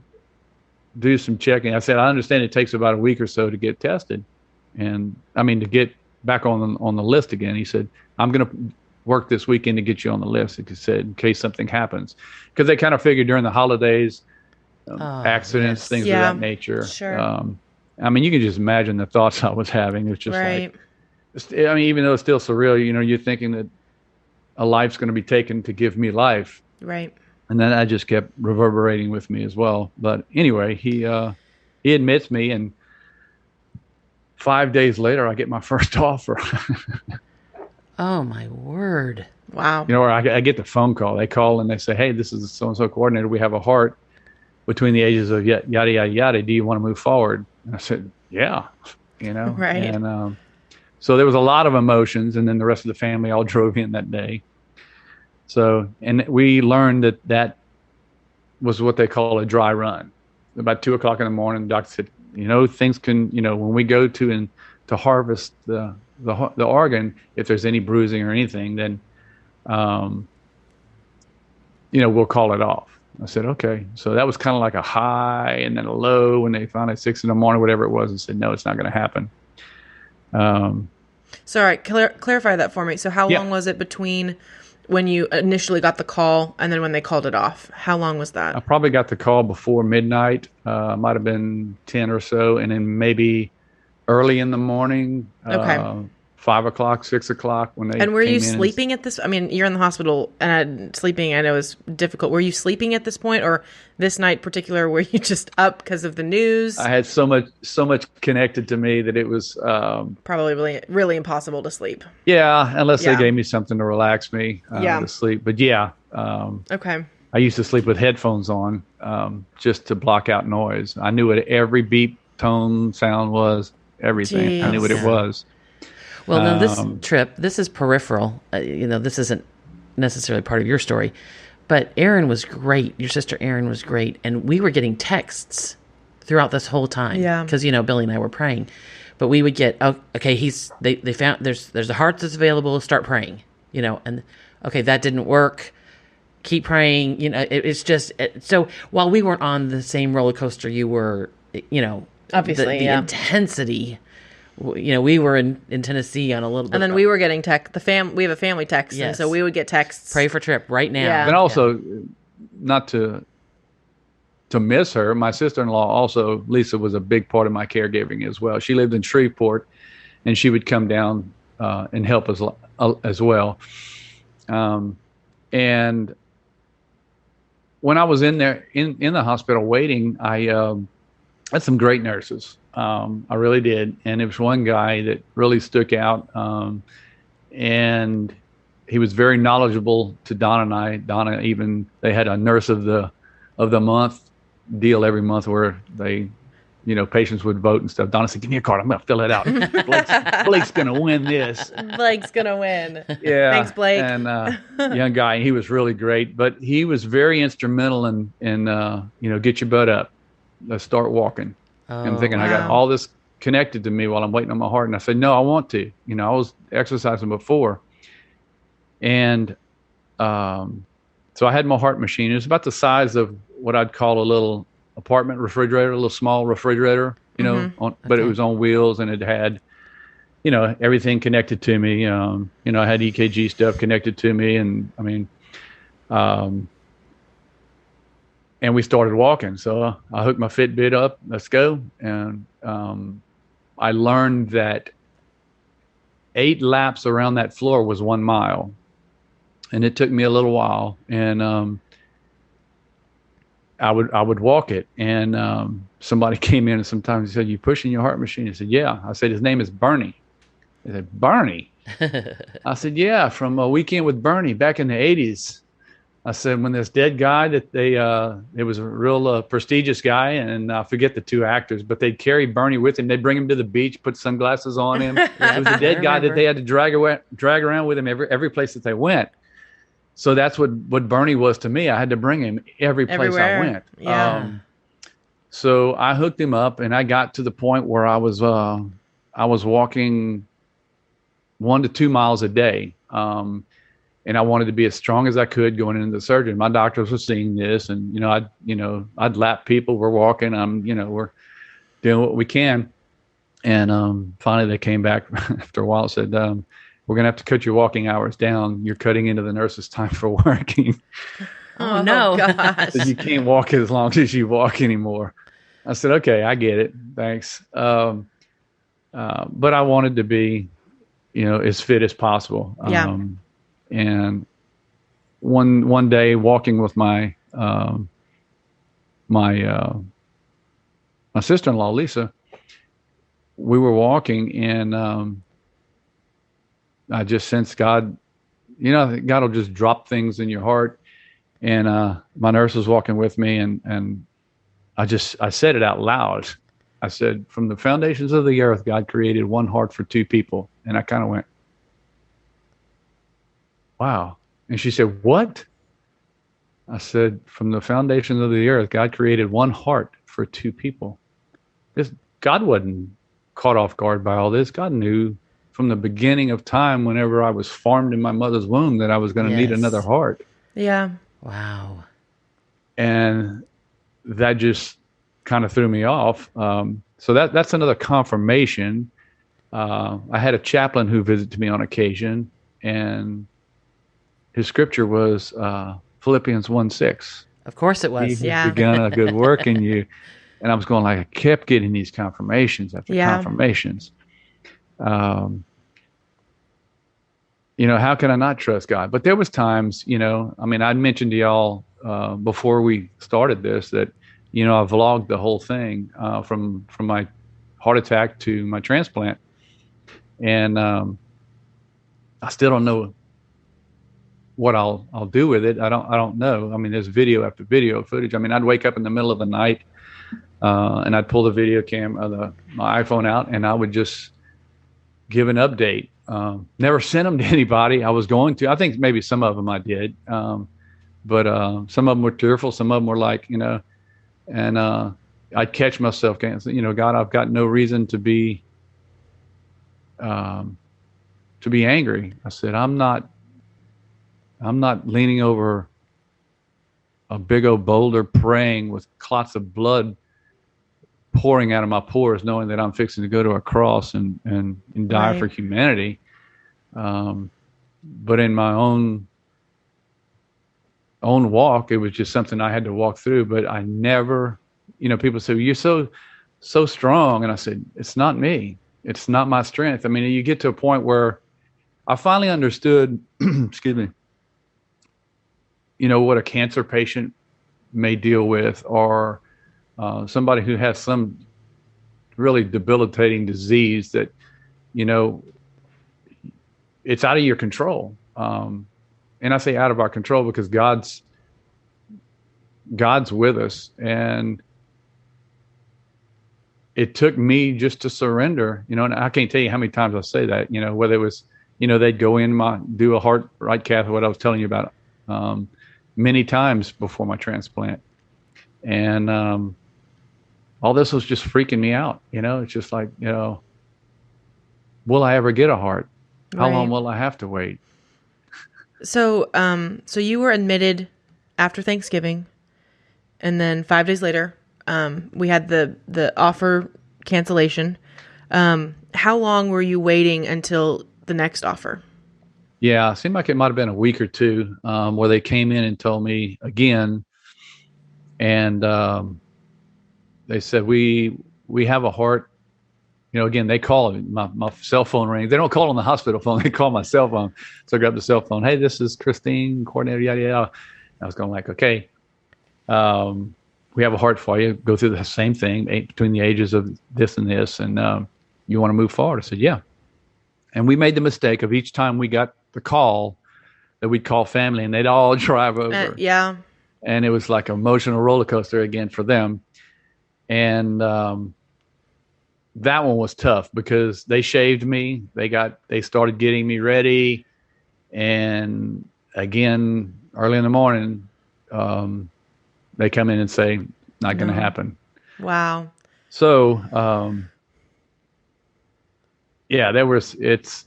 do some checking. I said, I understand it takes about a week or so to get tested. And I mean, to get back on the list again. He said, I'm going to work this weekend to get you on the list. He said, in case something happens, because they kind of figured during the holidays, accidents, things of that nature. Sure. I mean, you can just imagine the thoughts I was having. It's just like, I mean, even though it's still surreal, you know, you're thinking that a life's going to be taken to give me life. Right. And then that just kept reverberating with me as well. But anyway, he admits me, and 5 days later, I get my first offer. Oh my word! Wow. Or I get the phone call. They call and they say, "Hey, this is the so-and-so coordinator. We have a heart between the ages of yada yada yada. Do you want to move forward?" And I said, "Yeah." Right. And so there was a lot of emotions, and then the rest of the family all drove in that day. So, and we learned that was what they call a dry run. About 2:00 in the morning, the doctor said, things can, when we go to harvest the organ, if there's any bruising or anything, then, we'll call it off. I said, okay. So that was kind of like a high and then a low when they finally at 6 a.m, whatever it was, and said, no, it's not going to happen. So, all right, clarify that for me. So how long was it between when you initially got the call and then when they called it off? How long was that? I probably got the call before midnight. Might have been 10 or so. And then maybe early in the morning, okay. 5 o'clock, 6 o'clock when they And were came you in. sleeping at this? I mean, you're in the hospital and sleeping, I know, is difficult. Were you sleeping at this point, or this night in particular, were you just up because of the news? I had so much connected to me that it was probably really, really impossible to sleep. Yeah, unless they gave me something to relax me to sleep. But okay. I used to sleep with headphones on just to block out noise. I knew what every beep, tone, sound was, everything. Jeez. I knew what it was. Well, now this Tripp, this is peripheral. This isn't necessarily part of your story, but Erin was great. Your sister Erin was great, and we were getting texts throughout this whole time. Yeah, because Billy and I were praying, but we would get they found there's a heart that's available. Start praying, and okay, that didn't work. Keep praying. It's just so while we weren't on the same roller coaster you were, obviously the intensity. We were in Tennessee on a little bit. And then we were getting text. We have a family text. Yes. And so we would get texts. Pray for Tripp right now. Yeah. And also, not to miss her, my sister-in-law also, Lisa, was a big part of my caregiving as well. She lived in Shreveport, and she would come down and help us as well. And when I was in there, in the hospital waiting, I had some great nurses. I really did. And there was one guy that really stuck out. And he was very knowledgeable to Donna and I. Donna, even, they had a nurse of the month deal every month where they, patients would vote and stuff. Donna said, give me a card. I'm going to fill it out. Blake's going to win this. Blake's going to win. Yeah. Thanks, Blake. And young guy, he was really great. But he was very instrumental in get your butt up. Let's start walking. I'm thinking, I got all this connected to me while I'm waiting on my heart. And I said, no, I want to. I was exercising before. And so I had my heart machine. It was about the size of what I'd call a little apartment refrigerator, a little small refrigerator, but it was on wheels, and it had, everything connected to me. I had EKG stuff connected to me. And and we started walking. So I hooked my Fitbit up. Let's go. And I learned that 8 laps around that floor was 1 mile. And it took me a little while. And I would walk it. And somebody came in and sometimes he said, you pushing your heart machine? I said, yeah. I said, his name is Bernie. He said, Bernie? I said, yeah, from a Weekend with Bernie back in the 80s. I said, when this dead guy that it was a real prestigious guy, and I forget the 2 actors, but they'd carry Bernie with him. They'd bring him to the beach, put sunglasses on him. It was a dead guy that they had to drag around with him every place that they went. So that's what Bernie was to me. I had to bring him every place everywhere. I went. Yeah. So I hooked him up, and I got to the point where I was walking 1 to 2 miles a day. And I wanted to be as strong as I could going into the surgery. My doctors were seeing this, and I'd lap people. We're walking. We're doing what we can. And finally, they came back after a while and said, "We're gonna have to cut your walking hours down. You're cutting into the nurse's time for working." Oh no! Gosh. So you can't walk as long as you walk anymore. I said, "Okay, I get it. Thanks." But I wanted to be, as fit as possible. Yeah. And one day, walking with my sister-in-law, Lisa, we were walking, and I just sensed God. God will just drop things in your heart. And my nurse was walking with me, and I said it out loud. I said, "From the foundations of the earth, God created one heart for two people." And I kind of went, "Wow." And she said, "What?" I said, "From the foundations of the earth, God created one heart for two people." God wasn't caught off guard by all this. God knew from the beginning of time, whenever I was formed in my mother's womb, that I was going to need another heart. Yeah. Wow. And that just kind of threw me off. So that's another confirmation. I had a chaplain who visited me on occasion, and his scripture was Philippians 1:6. Of course it was. He has begun a good work in you. And I was going I kept getting these confirmations after confirmations. How can I not trust God? But there was times, I mentioned to y'all before we started this that, I vlogged the whole thing from my heart attack to my transplant. And I still don't know what I'll do with it. I don't know. There's video after video footage. I'd wake up in the middle of the night and I'd pull the video my iPhone out, and I would just give an update. Never sent them to anybody. I was going to. I think maybe some of them I did, but some of them were tearful. Some of them were and I'd catch myself going, God, I've got no reason to be angry. I said, I'm not leaning over a big old boulder praying with clots of blood pouring out of my pores, knowing that I'm fixing to go to a cross and die for humanity. But in my own walk, it was just something I had to walk through. But I never, people say, "You're so strong," and I said, "It's not me. It's not my strength." You get to a point where I finally understood, excuse me, what a cancer patient may deal with, or somebody who has some really debilitating disease that, it's out of your control. And I say out of our control because God's with us. And it took me just to surrender, and I can't tell you how many times I say that, whether it was, they'd go in do a heart right cath, what I was telling you about, many times before my transplant. And all this was just freaking me out. It's just like, will I ever get a heart? How long will I have to wait? So you were admitted after Thanksgiving, and then 5 days later, we had the offer cancellation. How long were you waiting until the next offer? Yeah, it seemed like it might have been a week or two, where they came in and told me again, and they said, we have a heart. Again, they call it, my cell phone rings. They don't call on the hospital phone. They call my cell phone. So I grab the cell phone. "Hey, this is Christine, coordinator, yada, yada." I was going okay, we have a heart for you. Go through the same thing between the ages of this and this. And you want to move forward? I said, yeah. And we made the mistake of each time we got the call that we'd call family and they'd all drive over. Yeah. And it was like an emotional roller coaster again for them. And that one was tough because they shaved me. They started getting me ready. And again, early in the morning, they come in and say, not going to happen. Wow. So, yeah, it's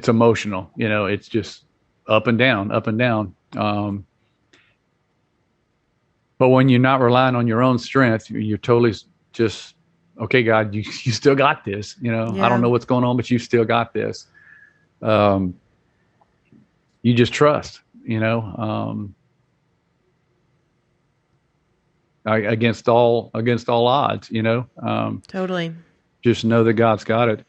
emotional, it's just up and down, up and down. But when you're not relying on your own strength, you're totally just, okay, God, you still got this, Yeah. I don't know what's going on, but you still got this. You just trust, against all odds, Totally. Just know that God's got it.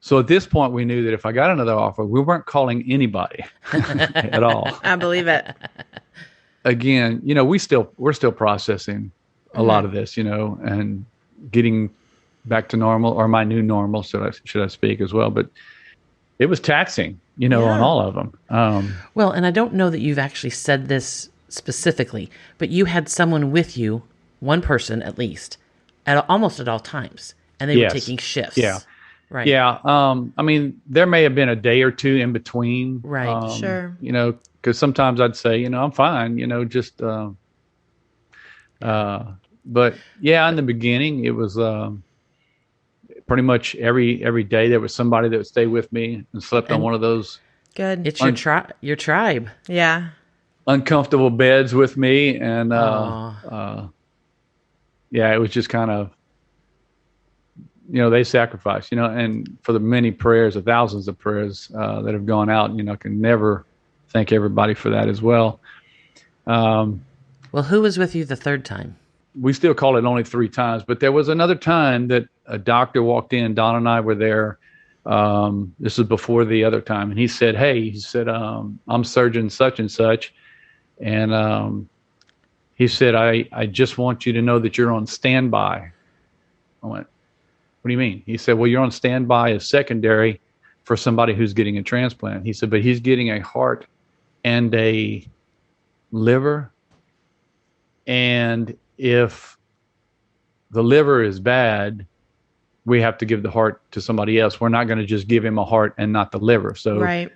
So at this point, we knew that if I got another offer, we weren't calling anybody at all. I believe it. Again, we're still processing a lot of this, and getting back to normal, or my new normal, should I speak as well. But it was taxing, on all of them. Well, and I don't know that you've actually said this specifically, but you had someone with you, one person at least, almost at all times, and they were taking shifts. Yeah. Right. Yeah. I mean, there may have been a day or two in between. Right. Sure. Because sometimes I'd say, I'm fine, just, but yeah, in the beginning, it was, pretty much every day there was somebody that would stay with me and slept on one of those. Good. It's your tribe. Yeah. Uncomfortable beds with me. And, yeah, it was just kind of, they sacrificed, and for the many prayers, the thousands of prayers that have gone out, I can never thank everybody for that as well. Well, who was with you the third time? We still call it only 3 times, but there was another time that a doctor walked in. Don and I were there. This was before the other time. And he said, I'm surgeon such and such. And he said, I just want you to know that you're on standby. I went, what do you mean? He said, well, you're on standby as secondary for somebody who's getting a transplant. He said, but he's getting a heart and a liver. And if the liver is bad, we have to give the heart to somebody else. We're not going to just give him a heart and not the liver. So right.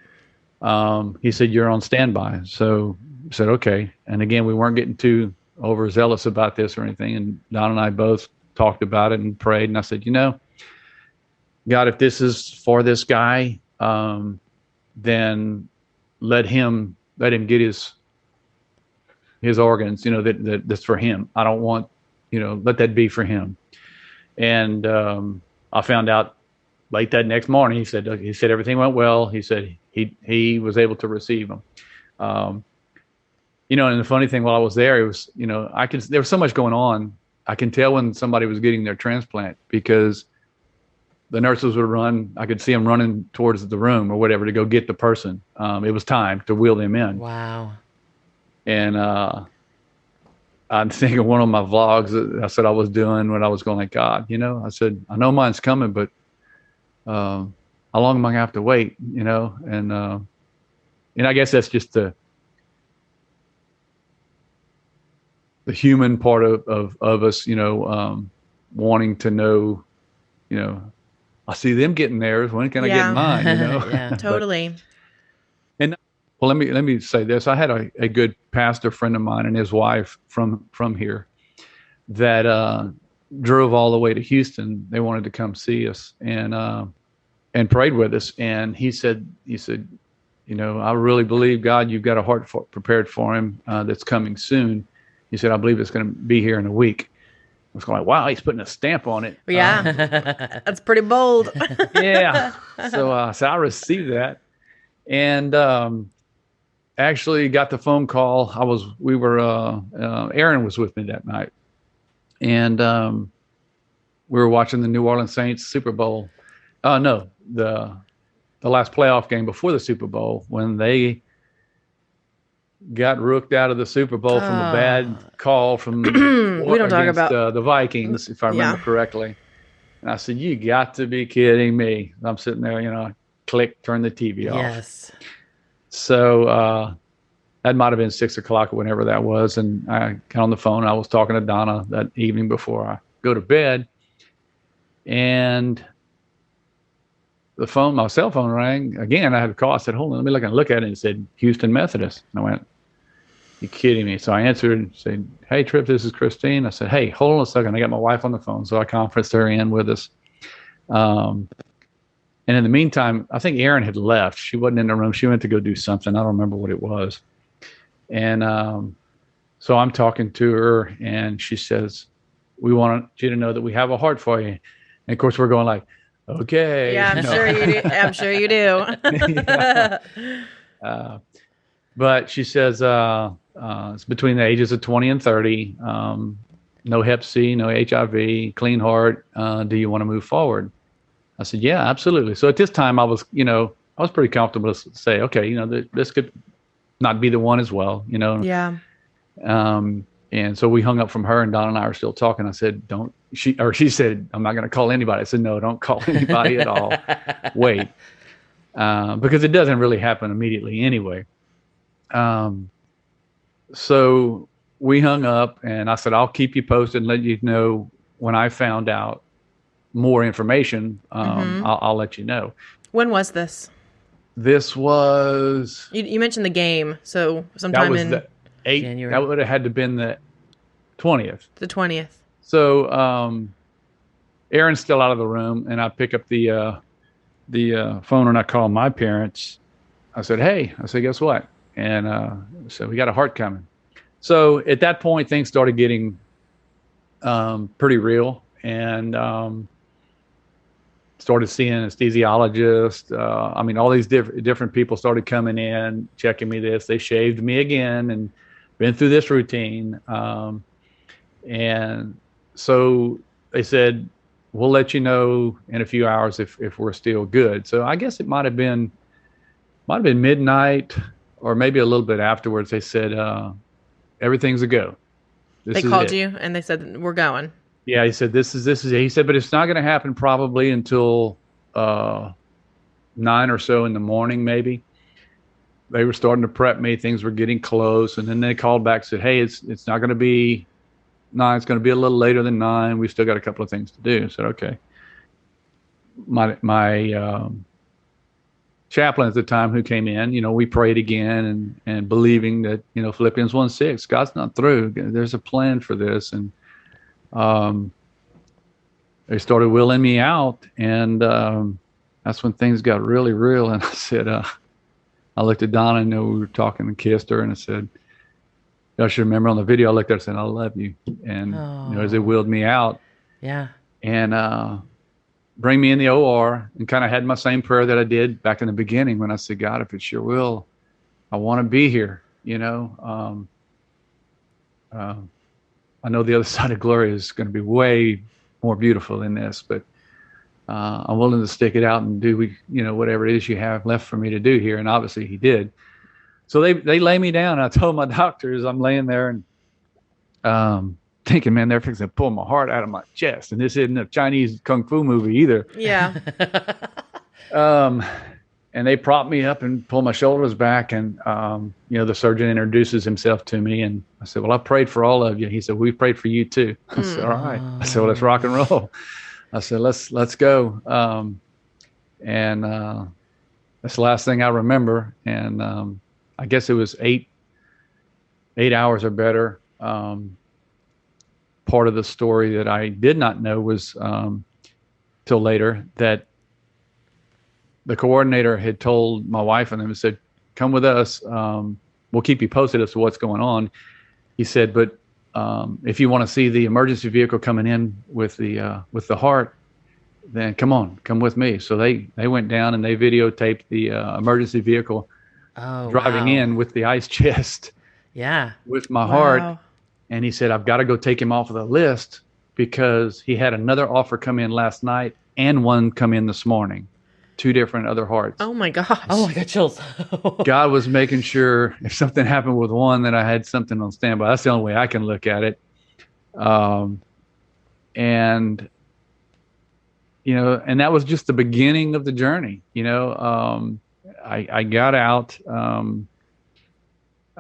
He said, you're on standby. So I said, okay. And again, we weren't getting too overzealous about this or anything. And Don and I both talked about it and prayed. And I said, God, if this is for this guy, then let him get his organs, that's for him. I don't want, let that be for him. And I found out late that next morning, he said everything went well. He said he was able to receive them. And the funny thing while I was there, it was, there was so much going on. I can tell when somebody was getting their transplant because the nurses would run. I could see them running towards the room or whatever to go get the person. It was time to wheel them in. Wow. And I'm thinking one of my vlogs that I said I was doing when I was going like, God, I said, I know mine's coming, but how long am I gonna have to wait? And I guess that's just the human part of us, wanting to know, I see them getting theirs. When can I get mine? Yeah, totally. Well, let me say this. I had a good pastor friend of mine and his wife from here that drove all the way to Houston. They wanted to come see us and prayed with us. And he said, I really believe, God, you've got a heart prepared for him that's coming soon. He said, I believe it's going to be here in a week. I was going like, wow, he's putting a stamp on it. Yeah, that's pretty bold. Yeah. So I received that. And actually got the phone call. Aaron was with me that night. And we were watching the New Orleans Saints Super Bowl. No, the last playoff game before the Super Bowl when they got rooked out of the Super Bowl from a bad call from we don't talk about the Vikings, if I remember correctly. And I said, you got to be kidding me. I'm sitting there, click, turn the TV off. Yes. So that might have been 6 o'clock or whenever that was. And I got on the phone. I was talking to Donna that evening before I go to bed. And my cell phone rang again. I had a call. I said, hold on, let me look at it. And it said Houston Methodist. And I went, you kidding me? So I answered and said, hey, Tripp, this is Christine. I said, hey, hold on a second. I got my wife on the phone. So I conferenced her in with us. And in the meantime, I think Erin had left. She wasn't in the room. She went to go do something. I don't remember what it was. And so I'm talking to her, and she says, we want you to know that we have a heart for you. And, of course, we're going like, okay. Yeah, I'm sure you do. I'm sure you do. But she says it's between the ages of 20 and 30. No Hep C, no HIV, clean heart. Do you want to move forward? I said, yeah, absolutely. So at this time I was pretty comfortable to say, okay, this could not be the one as well, Yeah. And so we hung up from her, and Don and I are still talking. I said, she said, I'm not going to call anybody. I said, no, don't call anybody at all. Wait. Because it doesn't really happen immediately anyway. So we hung up, and I said, I'll keep you posted and let you know when I found out more information. I'll let you know. When was this? This was... You mentioned the game, so sometime in the 8th. January. That would have had to been the 20th. The 20th. So Aaron's still out of the room, and I pick up the phone and I call my parents. I said, hey, guess what? And so we got a heart coming. So at that point, things started getting pretty real, and started seeing anesthesiologists. All these different people started coming in, checking me this. They shaved me again and been through this routine. And so they said, we'll let you know in a few hours if we're still good. So I guess it might have been midnight or maybe a little bit afterwards. They said, everything's a go. They called you and they said, we're going. Yeah, he said, this is it. He said, but it's not going to happen probably until 9 or so in the morning, maybe. They were starting to prep me. Things were getting close. And then they called back and said, hey, it's not going to be 9. It's going to be a little later than 9. We've still got a couple of things to do. I said, okay. My chaplain at the time who came in, we prayed again and believing that, Philippians 1:6, God's not through. There's a plan for this. And they started wheeling me out, and that's when things got really real. And I said, I looked at Donna, and we were talking and kissed her, and I said, I should remember on the video I looked at her and said, I love you. And as they wheeled me out, and bring me in the OR, and kind of had my same prayer that I did back in the beginning when I said, God, if it's your will, I want to be here. I know the other side of glory is going to be way more beautiful than this, but I'm willing to stick it out and do whatever it is you have left for me to do here. And obviously he did. So they lay me down. I told my doctors I'm laying there and thinking, man, they're fixing to pull my heart out of my chest. And this isn't a Chinese kung fu movie either. Yeah. And they propped me up and pulled my shoulders back. And, the surgeon introduces himself to me. And I said, well, I prayed for all of you. He said, we prayed for you too. I said, all right. I said, well, let's rock and roll. I said, let's go. And that's the last thing I remember. And I guess it was 8 hours or better. Part of the story that I did not know was till later that the coordinator had told my wife and them and said, come with us. We'll keep you posted as to what's going on. He said, but if you want to see the emergency vehicle coming in with the heart, then come with me. So they went down and they videotaped the emergency vehicle driving in with the ice chest. Yeah. With my heart. And he said, I've got to go take him off of the list because he had another offer come in last night and one come in this morning. 2 different other hearts. Oh my gosh. Oh, I got chills. God was making sure if something happened with one that I had something on standby. That's the only way I can look at it. And that was just the beginning of the journey. I got out. I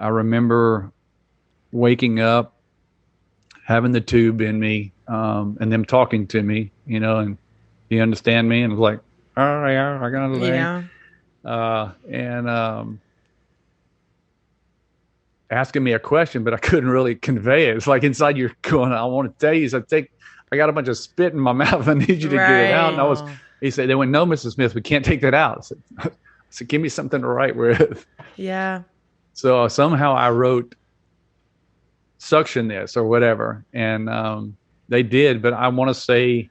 remember waking up, having the tube in me, and them talking to me, and you understand me? And I was like, oh yeah, I got the thing. Yeah. And asking me a question, but I couldn't really convey it. It's like inside you're going, I want to tell you. So I got a bunch of spit in my mouth. I need you to get it out. And he said, they went, no, Mrs. Smith, we can't take that out. I said, give me something to write with. Yeah. So somehow I wrote suction this or whatever. And they did, but I want to say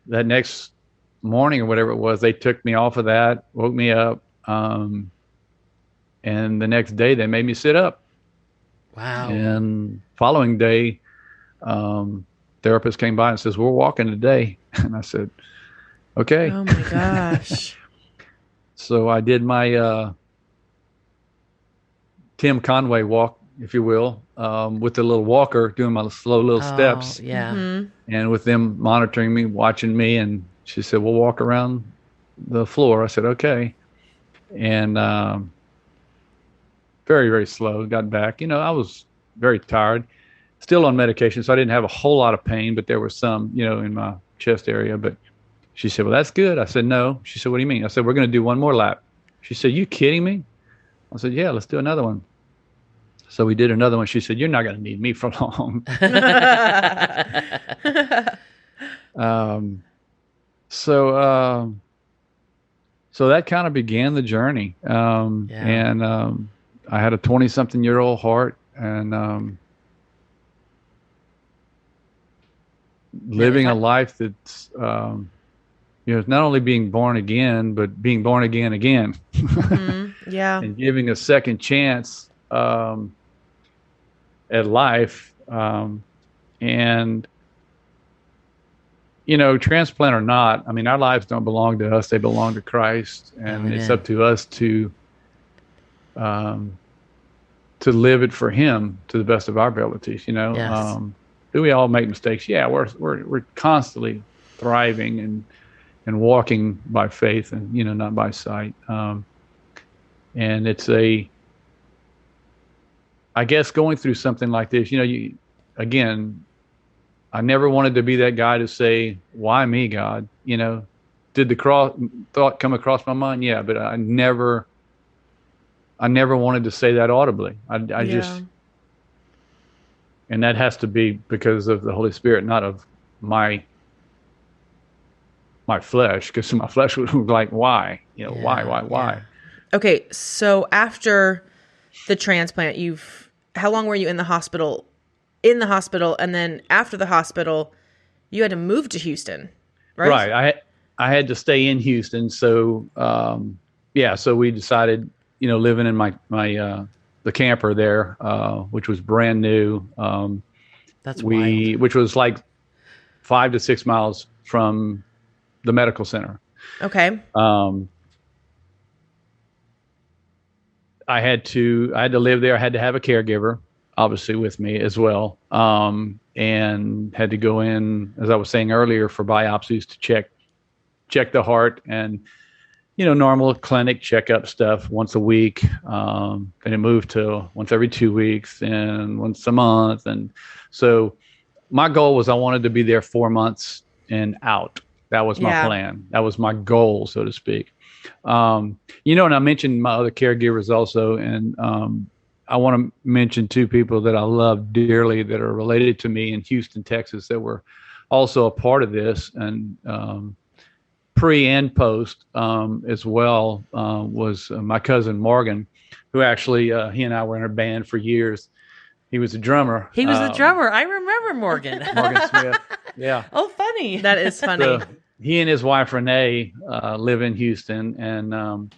that next morning or whatever it was, they took me off of that, woke me up. And the next day they made me sit up. Wow. And following day, therapist came by and says, we're walking today. And I said, Okay. Oh my gosh. So I did my Tim Conway walk, if you will, with the little walker, doing my slow little steps, Yeah. and with them monitoring me, watching me. And she said, "We'll walk around the floor." I said, "Okay." And very, very slow. Got back. I was very tired, still on medication, so I didn't have a whole lot of pain, but there was some, in my chest area. But she said, "Well, that's good." I said, "No." She said, "What do you mean?" I said, "We're going to do one more lap." She said, "You kidding me?" I said, "Yeah, let's do another one." So we did another one. She said, "You're not going to need me for long." um, so that kind of began the journey. And I had a 20-something-year-old heart, and living a life that's not only being born again, but being born again again. Yeah. And giving a second chance at life. And transplant or not, I mean, our lives don't belong to us; they belong to Christ, and it's up to us to live it for Him to the best of our abilities. Yes. Do we all make mistakes? Yeah, we're constantly thriving and walking by faith, and not by sight. And it's I guess going through something like this, again, I never wanted to be that guy to say, "Why me, God?" Did the thought come across my mind? Yeah, but I never wanted to say that audibly. I just, and that has to be because of the Holy Spirit, not of my flesh, because my flesh was like, "Why? Why?" Yeah. Okay, so after the transplant, how long were you in the hospital? And then after the hospital, you had to move to Houston, right? Right. I had to stay in Houston. So, so we decided, living in my the camper there, which was brand new. That's wild. Which was like 5 to 6 miles from the medical center. Okay. I had to live there. I had to have a caregiver, obviously, with me as well. And had to go in, as I was saying earlier, for biopsies to check the heart and, normal clinic checkup stuff once a week. Then it moved to once every 2 weeks and once a month. And so my goal was I wanted to be there 4 months and out. That was my plan. That was my goal, so to speak. And I mentioned my other caregivers also, and I want to mention two people that I love dearly that are related to me in Houston, Texas, that were also a part of this, and pre and post as well was my cousin Morgan, who actually he and I were in a band for years. He was a drummer. He was a drummer. I remember Morgan. Morgan Smith. Yeah. Oh, funny. That is funny. So he and his wife Renee live in Houston, and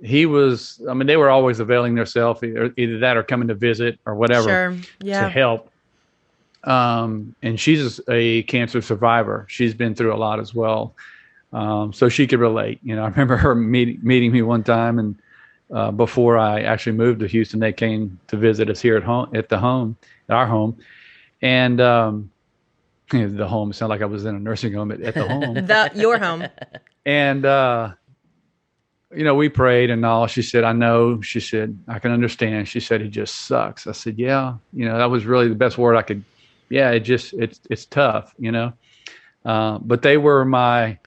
they were always availing themselves, either that or coming to visit or whatever to help. And she's a cancer survivor. She's been through a lot as well. So she could relate. I remember her meeting me one time, and before I actually moved to Houston, they came to visit us here at our home. And the home, it sounded like I was in a nursing home at the home. Your home. And, we prayed and all. She said, "I know." She said, "I can understand." She said, "It just sucks." I said, "Yeah." That was really the best word I could. Yeah, it's tough, but they were my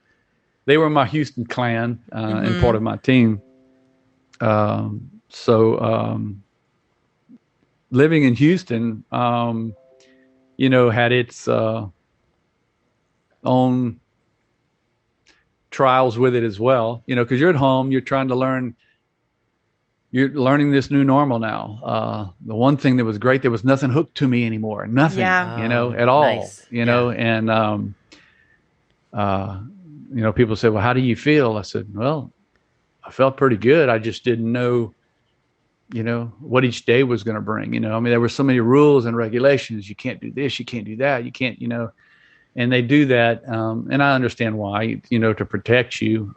Houston clan and part of my team. So living in Houston, had its own trials with it as well, because you're at home, you're trying to learn, you're learning this new normal now. The one thing that was great, there was nothing hooked to me anymore, nothing, at all, nice. And, people say, "Well, how do you feel?" I said, "Well, I felt pretty good. I just didn't know, what each day was going to bring, there were so many rules and regulations. You can't do this, you can't do that. You can't, And they do that, and I understand why, to protect you,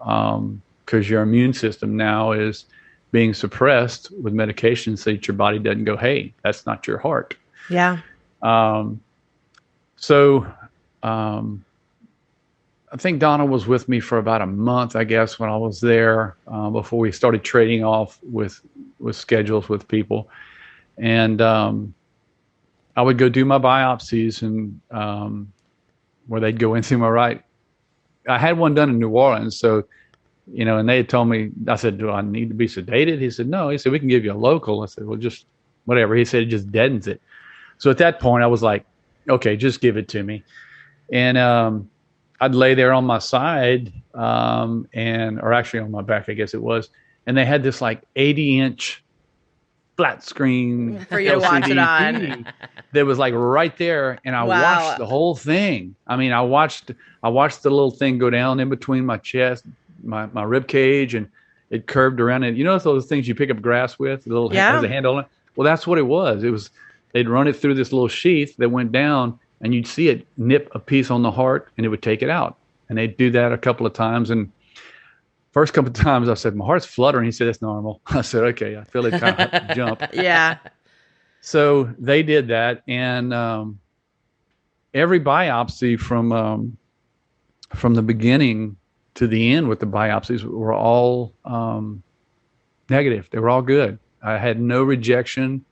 because your immune system now is being suppressed with medication so that your body doesn't go, hey, that's not your heart. Yeah. So I think Donna was with me for about a month, I guess, when I was there, before we started trading off with schedules with people. And I would go do my biopsies, and where they'd go in through my right. I had one done in New Orleans, so, and they had told me, I said, do I need to be sedated? He said, no. He said, we can give you a local. I said, well, just whatever. He said, it just deadens it. So at that point, I was like, okay, just give it to me. And I'd lay there on my side, or actually on my back, I guess it was. And they had this like 80-inch flat screen for you to watch it on. That was like right there, and I watched the whole thing. I mean, I watched the little thing go down in between my chest, my rib cage, and it curved around. And those things you pick up grass with, the little has a handle on it. Well, that's what it was. They'd run it through this little sheath that went down, and you'd see it nip a piece on the heart, and it would take it out. And they'd do that a couple of times, and first couple of times I said, my heart's fluttering. He said, that's normal. I said, okay, I feel it kind of jump. Yeah. So they did that. And every biopsy from the beginning to the end with the biopsies were all negative. They were all good. I had no rejection.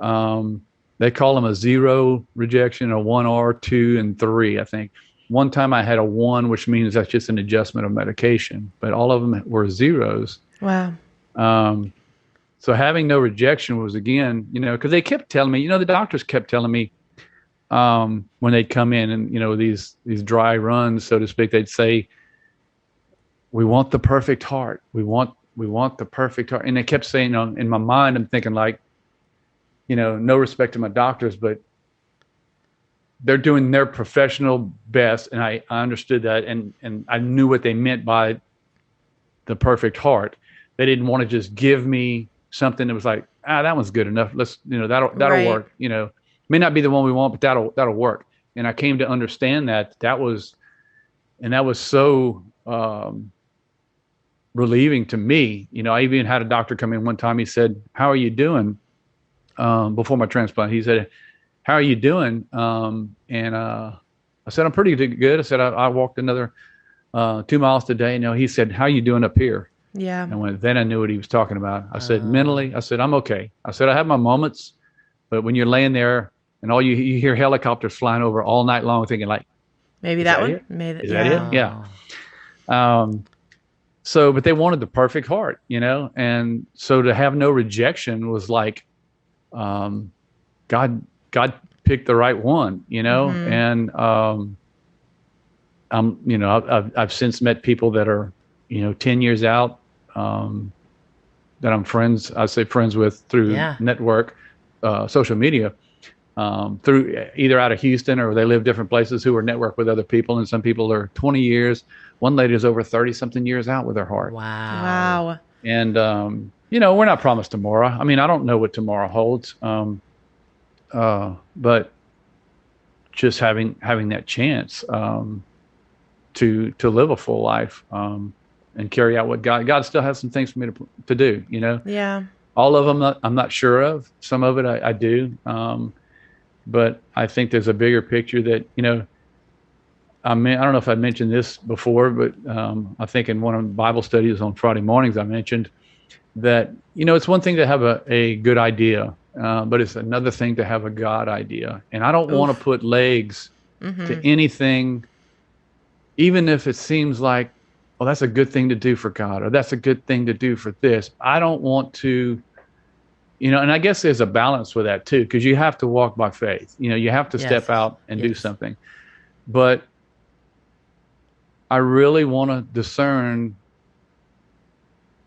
They call them a 0 rejection, a 1R, 2, and 3, I think. One time I had a 1, which means that's just an adjustment of medication, but all of them were 0s. Wow. So having no rejection was, again, because they kept telling me, the doctors kept telling me, when they'd come in and, these dry runs, so to speak, they'd say, we want the perfect heart. We want the perfect heart. And they kept saying, in my mind, I'm thinking like, no respect to my doctors, but they're doing their professional best, and I understood that, and I knew what they meant by the perfect heart. They didn't want to just give me something that was like, that one's good enough. Let's, that'll right. work. May not be the one we want, but that'll work. And I came to understand that was so relieving to me. I even had a doctor come in one time. He said, "How are you doing?" Before my transplant, he said, "How are you doing?" And I said, "I'm pretty good." I said, I walked another 2 miles today. He said, "How are you doing up here?" Yeah. And then I knew what he was talking about. I said, mentally, I said, "I'm okay." I said, "I have my moments, but when you're laying there and all you hear helicopters flying over all night long, thinking like, maybe that one, is that it? Yeah." So, but they wanted the perfect heart, and so to have no rejection was like, God picked the right one, Mm-hmm. and I've since met people that are 10 years out, that I'm friends with through network, social media, through either out of Houston or they live different places, who are networked with other people, and some people are 20 years. One lady is over 30 something years out with her heart. Wow. And we're not promised tomorrow. I mean, I don't know what tomorrow holds. But just having that chance to live a full life, and carry out what God still has some things for me to do. Yeah. All of them I'm not sure of. Some of it I do, but I think there's a bigger picture that I don't know if I mentioned this before, but I think in one of the Bible studies on Friday mornings I mentioned that it's one thing to have a good idea. But it's another thing to have a God idea. And I don't want to put legs to anything, even if it seems like, oh, that's a good thing to do for God, or that's a good thing to do for this. I don't want to, and I guess there's a balance with that too, because you have to walk by faith. You have to step out and do something. But I really want to discern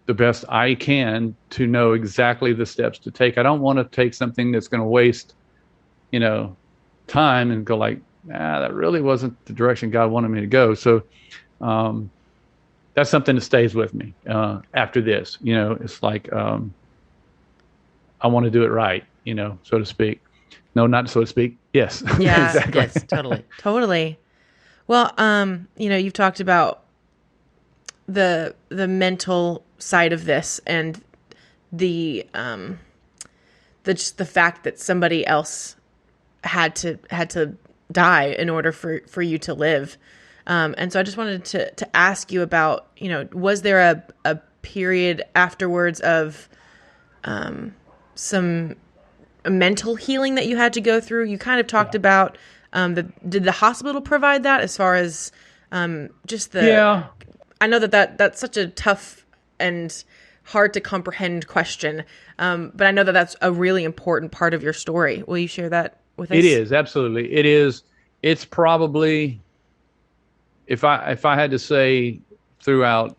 the best I can to know exactly the steps to take. I don't want to take something that's going to waste, time and go like, that really wasn't the direction God wanted me to go. So that's something that stays with me after this. It's like I want to do it right, so to speak. No, not so to speak. Yes. Yeah. Exactly. Yes, totally. Totally. Well, you've talked about the mental side of this and the just the fact that somebody else had to die in order for you to live. And so I just wanted to ask you about, was there a period afterwards of some mental healing that you had to go through? You kind of talked about did the hospital provide that as far as just the... Yeah. I know that's such a tough and hard to comprehend question, but I know that's a really important part of your story. Will you share that with us? It is, absolutely. It is. It's probably, if I had to say, throughout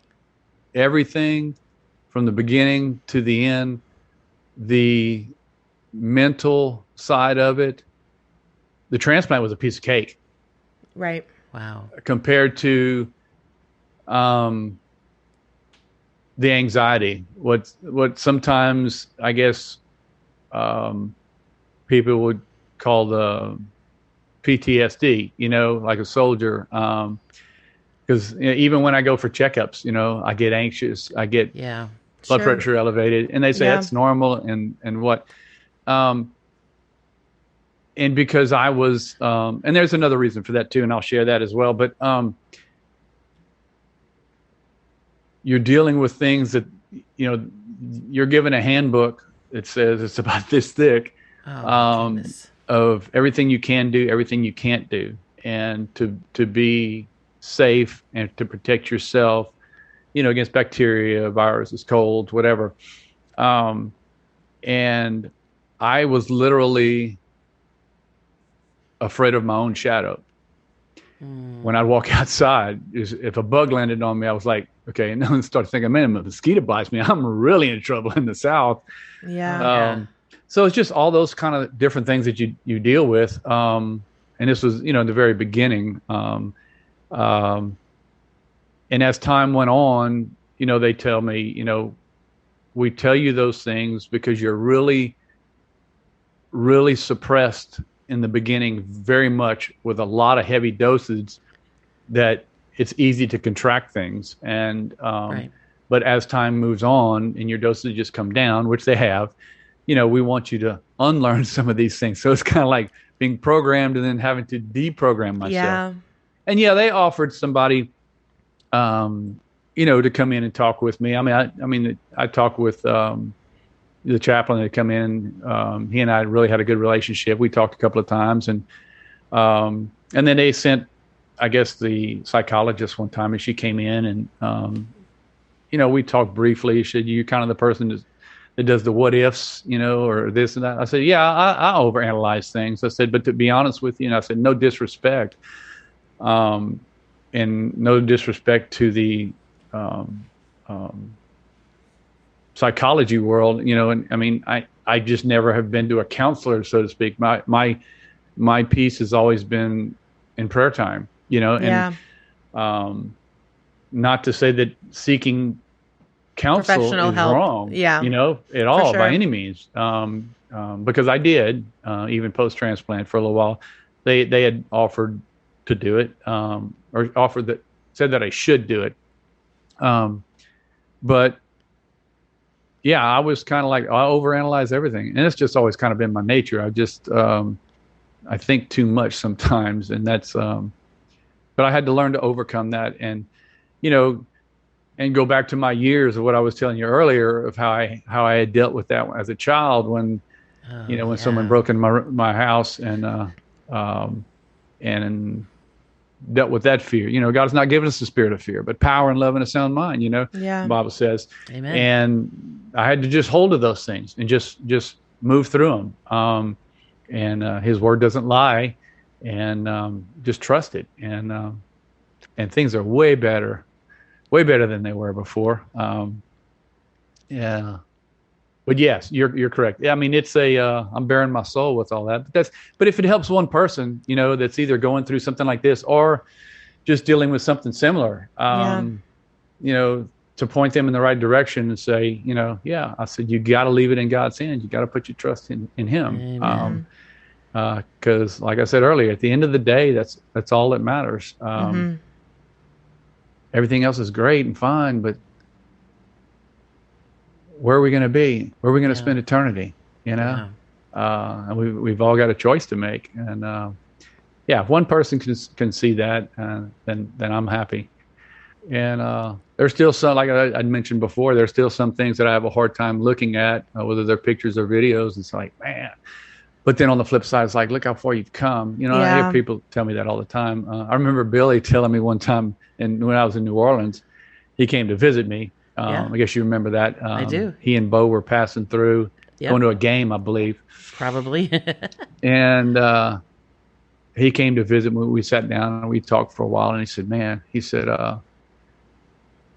everything from the beginning to the end, the mental side of it, the transplant was a piece of cake. Right. Wow. Compared to the anxiety, what sometimes I guess people would call the PTSD, like a soldier. Because even when I go for checkups, I get anxious, I get blood pressure elevated, and they say that's normal, and what. And because I was, and there's another reason for that too, and I'll share that as well. But you're dealing with things that, you're given a handbook that says it's about this thick of everything you can do, everything you can't do, and to be safe and to protect yourself, against bacteria, viruses, colds, whatever. And I was literally afraid of my own shadow. When I'd walk outside, if a bug landed on me, I was like, okay, and then start thinking, man, if a mosquito bites me, I'm really in trouble in the South. Yeah. So it's just all those kind of different things that you deal with. And this was, in the very beginning. And as time went on, they tell me, we tell you those things because you're really, really suppressed in the beginning, very much with a lot of heavy dosage, that it's easy to contract things. And but as time moves on and your dosages come down, which they have, we want you to unlearn some of these things. So it's kind of like being programmed and then having to deprogram myself. Yeah. And they offered somebody, to come in and talk with me. I talked with the chaplain that come in. He and I really had a good relationship. We talked a couple of times, and then they sent, I guess, the psychologist one time, and she came in, and we talked briefly. She said, "You kind of the person that does the what ifs, or this and that." I said, "Yeah, I overanalyze things." I said, "But to be honest with you," and I said, "No disrespect, and no disrespect to the psychology world, and I just never have been to a counselor, so to speak. My piece has always been in prayer time, and not to say that seeking counsel is wrong, at all, by any means, because I did, even post-transplant for a little while, they had offered to do it, or said that I should do it, but yeah, I was kind of like, I overanalyze everything. And it's just always kind of been my nature. I just, I think too much sometimes. And that's, but I had to learn to overcome that and, and go back to my years of what I was telling you earlier of how I had dealt with that as a child when, when someone broke into my house and dealt with that fear. God's not giving us the spirit of fear, but power and love and a sound mind, the Bible says. Amen. And I had to just hold to those things and just move through them. And his word doesn't lie, and just trust it. And things are way better than they were before. Yeah. But yes, you're correct. Yeah, it's I'm bearing my soul with all that. But if it helps one person, that's either going through something like this or just dealing with something similar, to point them in the right direction and say, I said, you got to leave it in God's hands. You got to put your trust in Him. Because like I said earlier, at the end of the day, that's all that matters. Everything else is great and fine, but where are we going to be? Where are we going to spend eternity? And we've all got a choice to make. And if one person can see that, then I'm happy. And there's still some, like I mentioned before, there's still some things that I have a hard time looking at, whether they're pictures or videos. It's like, man. But then on the flip side, it's like, look how far you've come. I hear people tell me that all the time. I remember Billy telling me one time, and when I was in New Orleans, he came to visit me. I guess you remember that. I do. He and Bo were passing through, going to a game, I believe. Probably. And he came to visit me. We sat down and we talked for a while. And he said, man, he said, I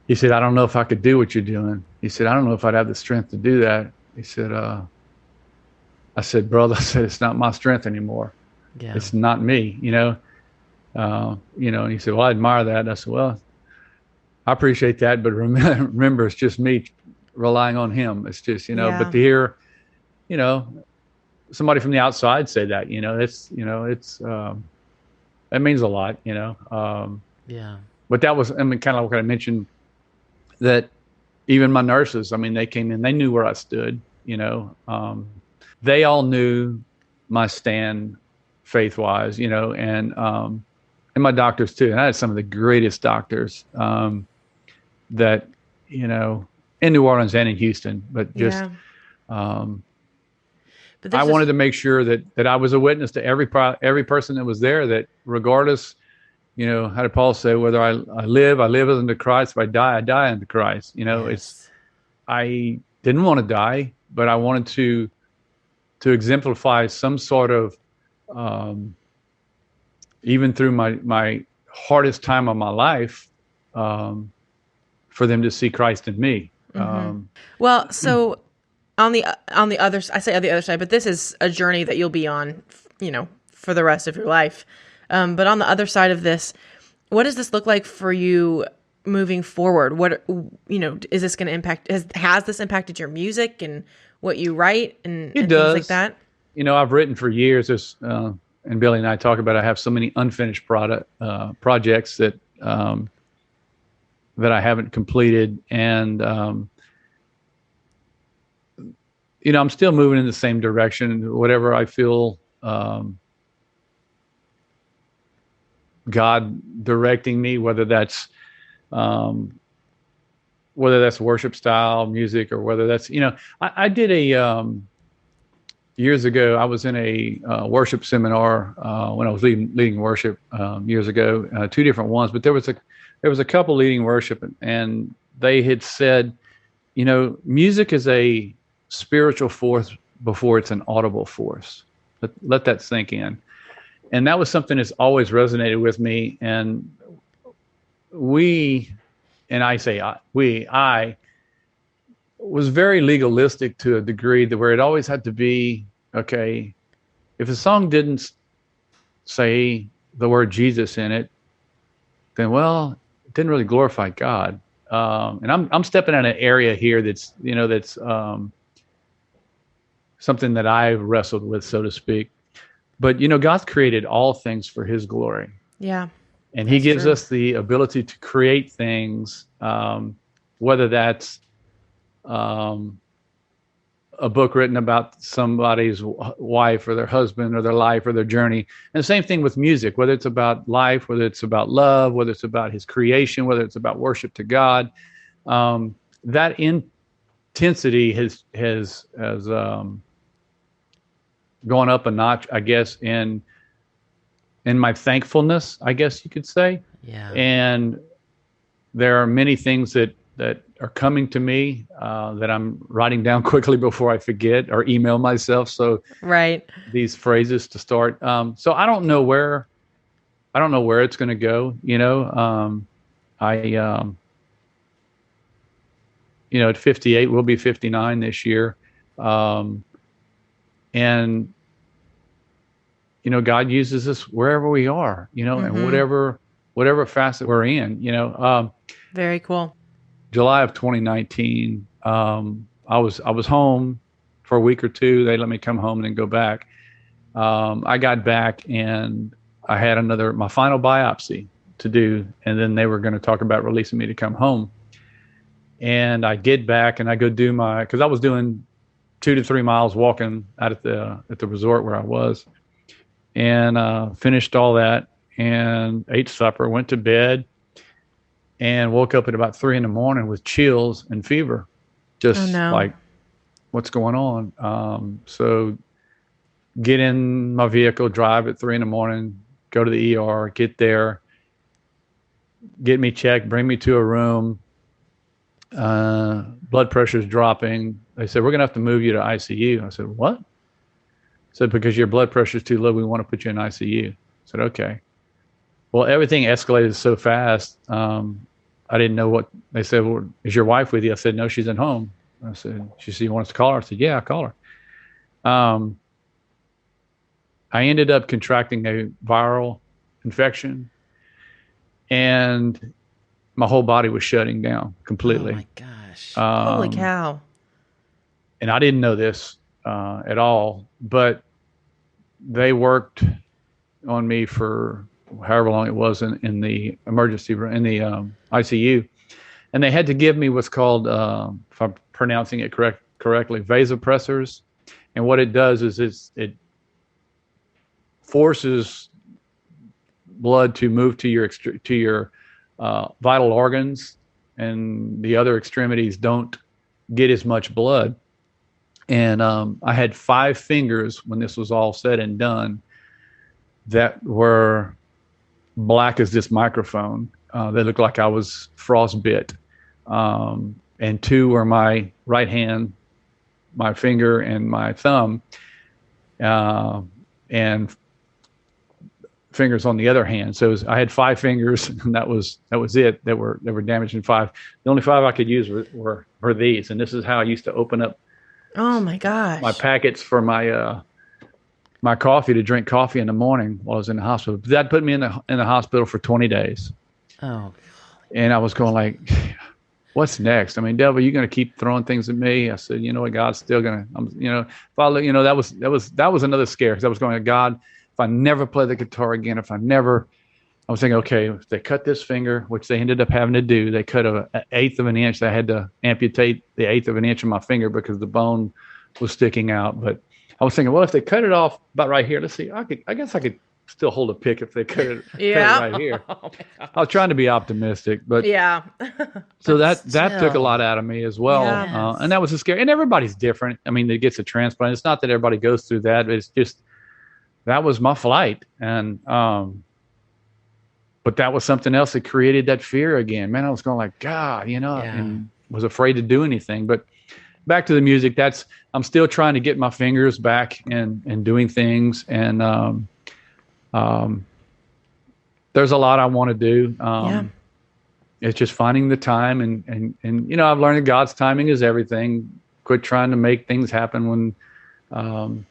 don't know if I could do what you're doing. He said, I don't know if I'd have the strength to do that. He said, I said, brother, it's not my strength anymore. Yeah. It's not me, and he said, well, I admire that. And I said, well, I appreciate that, but remember, it's just me relying on him. It's just, but to hear, somebody from the outside say that, that means a lot, But that was, kind of like I mentioned, that even my nurses, they came in, they knew where I stood, they all knew my stand faith-wise, and my doctors too. And I had some of the greatest doctors that, in New Orleans and in Houston, but just, but I wanted to make sure that I was a witness to every person that was there, that regardless, how did Paul say, whether I live unto Christ, if I die unto Christ. I didn't want to die, but I wanted to exemplify some sort of, even through my hardest time of my life, for them to see Christ in me. Well, so on the other, I say on the other side, but this is a journey that you'll be on, for the rest of your life. But on the other side of this, what does this look like for you moving forward? What, is this going to impact, has this impacted your music and what you write and things like that? I've written for years, and Billy and I talk about, I have so many unfinished projects that I haven't completed. And, I'm still moving in the same direction, whatever I feel, God directing me, whether that's worship style music, or whether that's, I did years ago, I was in a worship seminar when I was leading worship years ago, two different ones, but there was a couple leading worship, and they had said, music is a spiritual force before it's an audible force. Let that sink in. And that was something that's always resonated with me. And I was very legalistic to a degree, that where it always had to be, okay, if a song didn't say the word Jesus in it, then, well, it didn't really glorify God. And I'm stepping in an area here that's something that I've wrestled with, so to speak. But, God's created all things for his glory. Yeah. And he gives us the ability to create things, whether that's a book written about somebody's wife or their husband or their life or their journey. And the same thing with music, whether it's about life, whether it's about love, whether it's about his creation, whether it's about worship to God. That intensity has gone up a notch, I guess, in my thankfulness, I guess you could say. Yeah. And there are many things that are coming to me that I'm writing down quickly before I forget, or email myself. So right, these phrases to start. So I don't know where it's going to go. At 58, we'll be 59 this year. And, God uses us wherever we are, and whatever facet we're in, Very cool. July of 2019, I was home for a week or two. They let me come home and then go back. I got back and I had my final biopsy to do, and then they were going to talk about releasing me to come home. And I get back and I go do because I was doing 2 to 3 miles walking out at the resort where I was, and finished all that and ate supper, went to bed, and woke up at about 3 a.m. with chills and fever, just like, what's going on? So get in my vehicle, drive at 3 a.m, go to the ER, get there, get me checked, bring me to a room. Blood pressure's dropping. They said, we're going to have to move you to ICU. I said, what? I said, because your blood pressure's too low, we want to put you in ICU. I said, okay. Well, everything escalated so fast. I didn't know what they said. Well, is your wife with you? I said, no, she's at home. I said, she said, you want us to call her? I said, yeah, I'll call her. I ended up contracting a viral infection, and my whole body was shutting down completely. Oh my gosh. Holy cow. And I didn't know this at all, but they worked on me for however long it was in the emergency room, in the ICU. And they had to give me what's called, if I'm pronouncing it correctly, vasopressors. And what it does is it forces blood to move to your vital organs, and the other extremities don't get as much blood. And I had 5 fingers when this was all said and done that were black as this microphone. They looked like I was frostbit. And 2 were my right hand, my finger, and my thumb, and fingers on the other hand. So I had 5 fingers, and that was it. That were damaged in 5. The only 5 I could use were these, and this is how I used to open up. Oh my gosh! My packets for my coffee, to drink coffee in the morning while I was in the hospital. That put me in the hospital for 20 days. Oh. And I was going like, what's next? I mean, devil, you're going to keep throwing things at me. I said, you know what, God's still going to, follow. That was another scare, because I was going, God, if I never play the guitar again, I was thinking, okay, if they cut this finger, which they ended up having to do, they cut an 1/8 of an inch. They had to amputate the 1/8 of an inch of my finger because the bone was sticking out. But I was thinking, well, if they cut it off about right here, let's see, I guess I could still hold a pick if they cut it, cut it right here. Oh, I was trying to be optimistic, but yeah. So that took a lot out of me as well. Yes. And that was a scary, and everybody's different. I mean, that gets a transplant. It's not that everybody goes through that. It's just, that was my flight. And, but that was something else that created that fear again. Man, I was going like, God, and was afraid to do anything. But back to the music, I'm still trying to get my fingers back and doing things. And there's a lot I want to do. It's just finding the time, and I've learned that God's timing is everything. Quit trying to make things happen when, and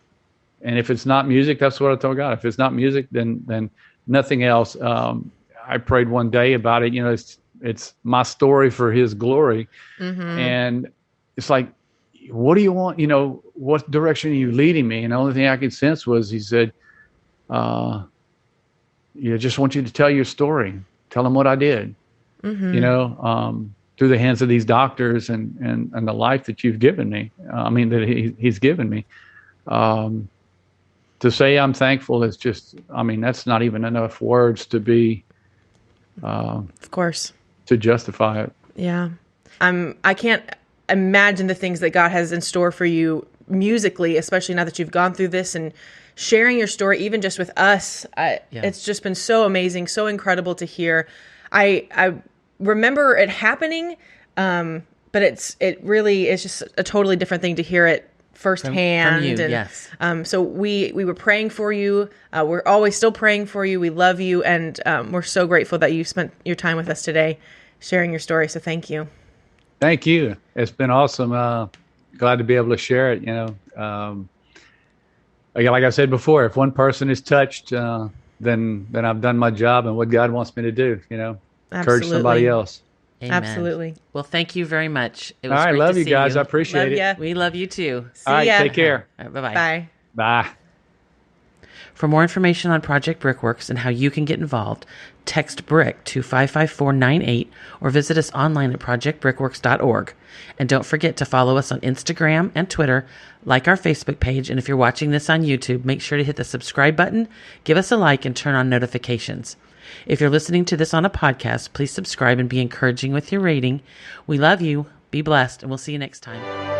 if it's not music, that's what I told God. If it's not music, then nothing else. I prayed one day about it. It's my story for His glory. Mm-hmm. And it's like, what do you want? What direction are you leading me? And the only thing I could sense was He said, just want you to tell your story. Tell them what I did, mm-hmm. Through the hands of these doctors and the life that you've given me. That He's given me. To say I'm thankful is just, that's not even enough words to be, of course, to justify it. Yeah. I can't imagine the things that God has in store for you musically, especially now that you've gone through this and sharing your story, even just with us. It's just been so amazing, so incredible to hear. I remember it happening, but it really is just a totally different thing to hear it firsthand. From you, yes. So we were praying for you. We're always still praying for you. We love you, and we're so grateful that you spent your time with us today, sharing your story. So thank you. Thank you. It's been awesome. Glad to be able to share it. Like I said before, if one person is touched, then I've done my job and what God wants me to do. Encourage somebody else. Amen. Absolutely. Well, thank you very much. It was all right, great love to you see guys. you. I appreciate it. We love you too. All right, take care. All right, bye-bye. Bye. Bye. For more information on Project Brickworks and how you can get involved, text BRICK to 55498 or visit us online at projectbrickworks.org. And don't forget to follow us on Instagram and Twitter, like our Facebook page, and if you're watching this on YouTube, make sure to hit the subscribe button, give us a like, and turn on notifications. If you're listening to this on a podcast, please subscribe and be encouraging with your rating. We love you, be blessed, and we'll see you next time.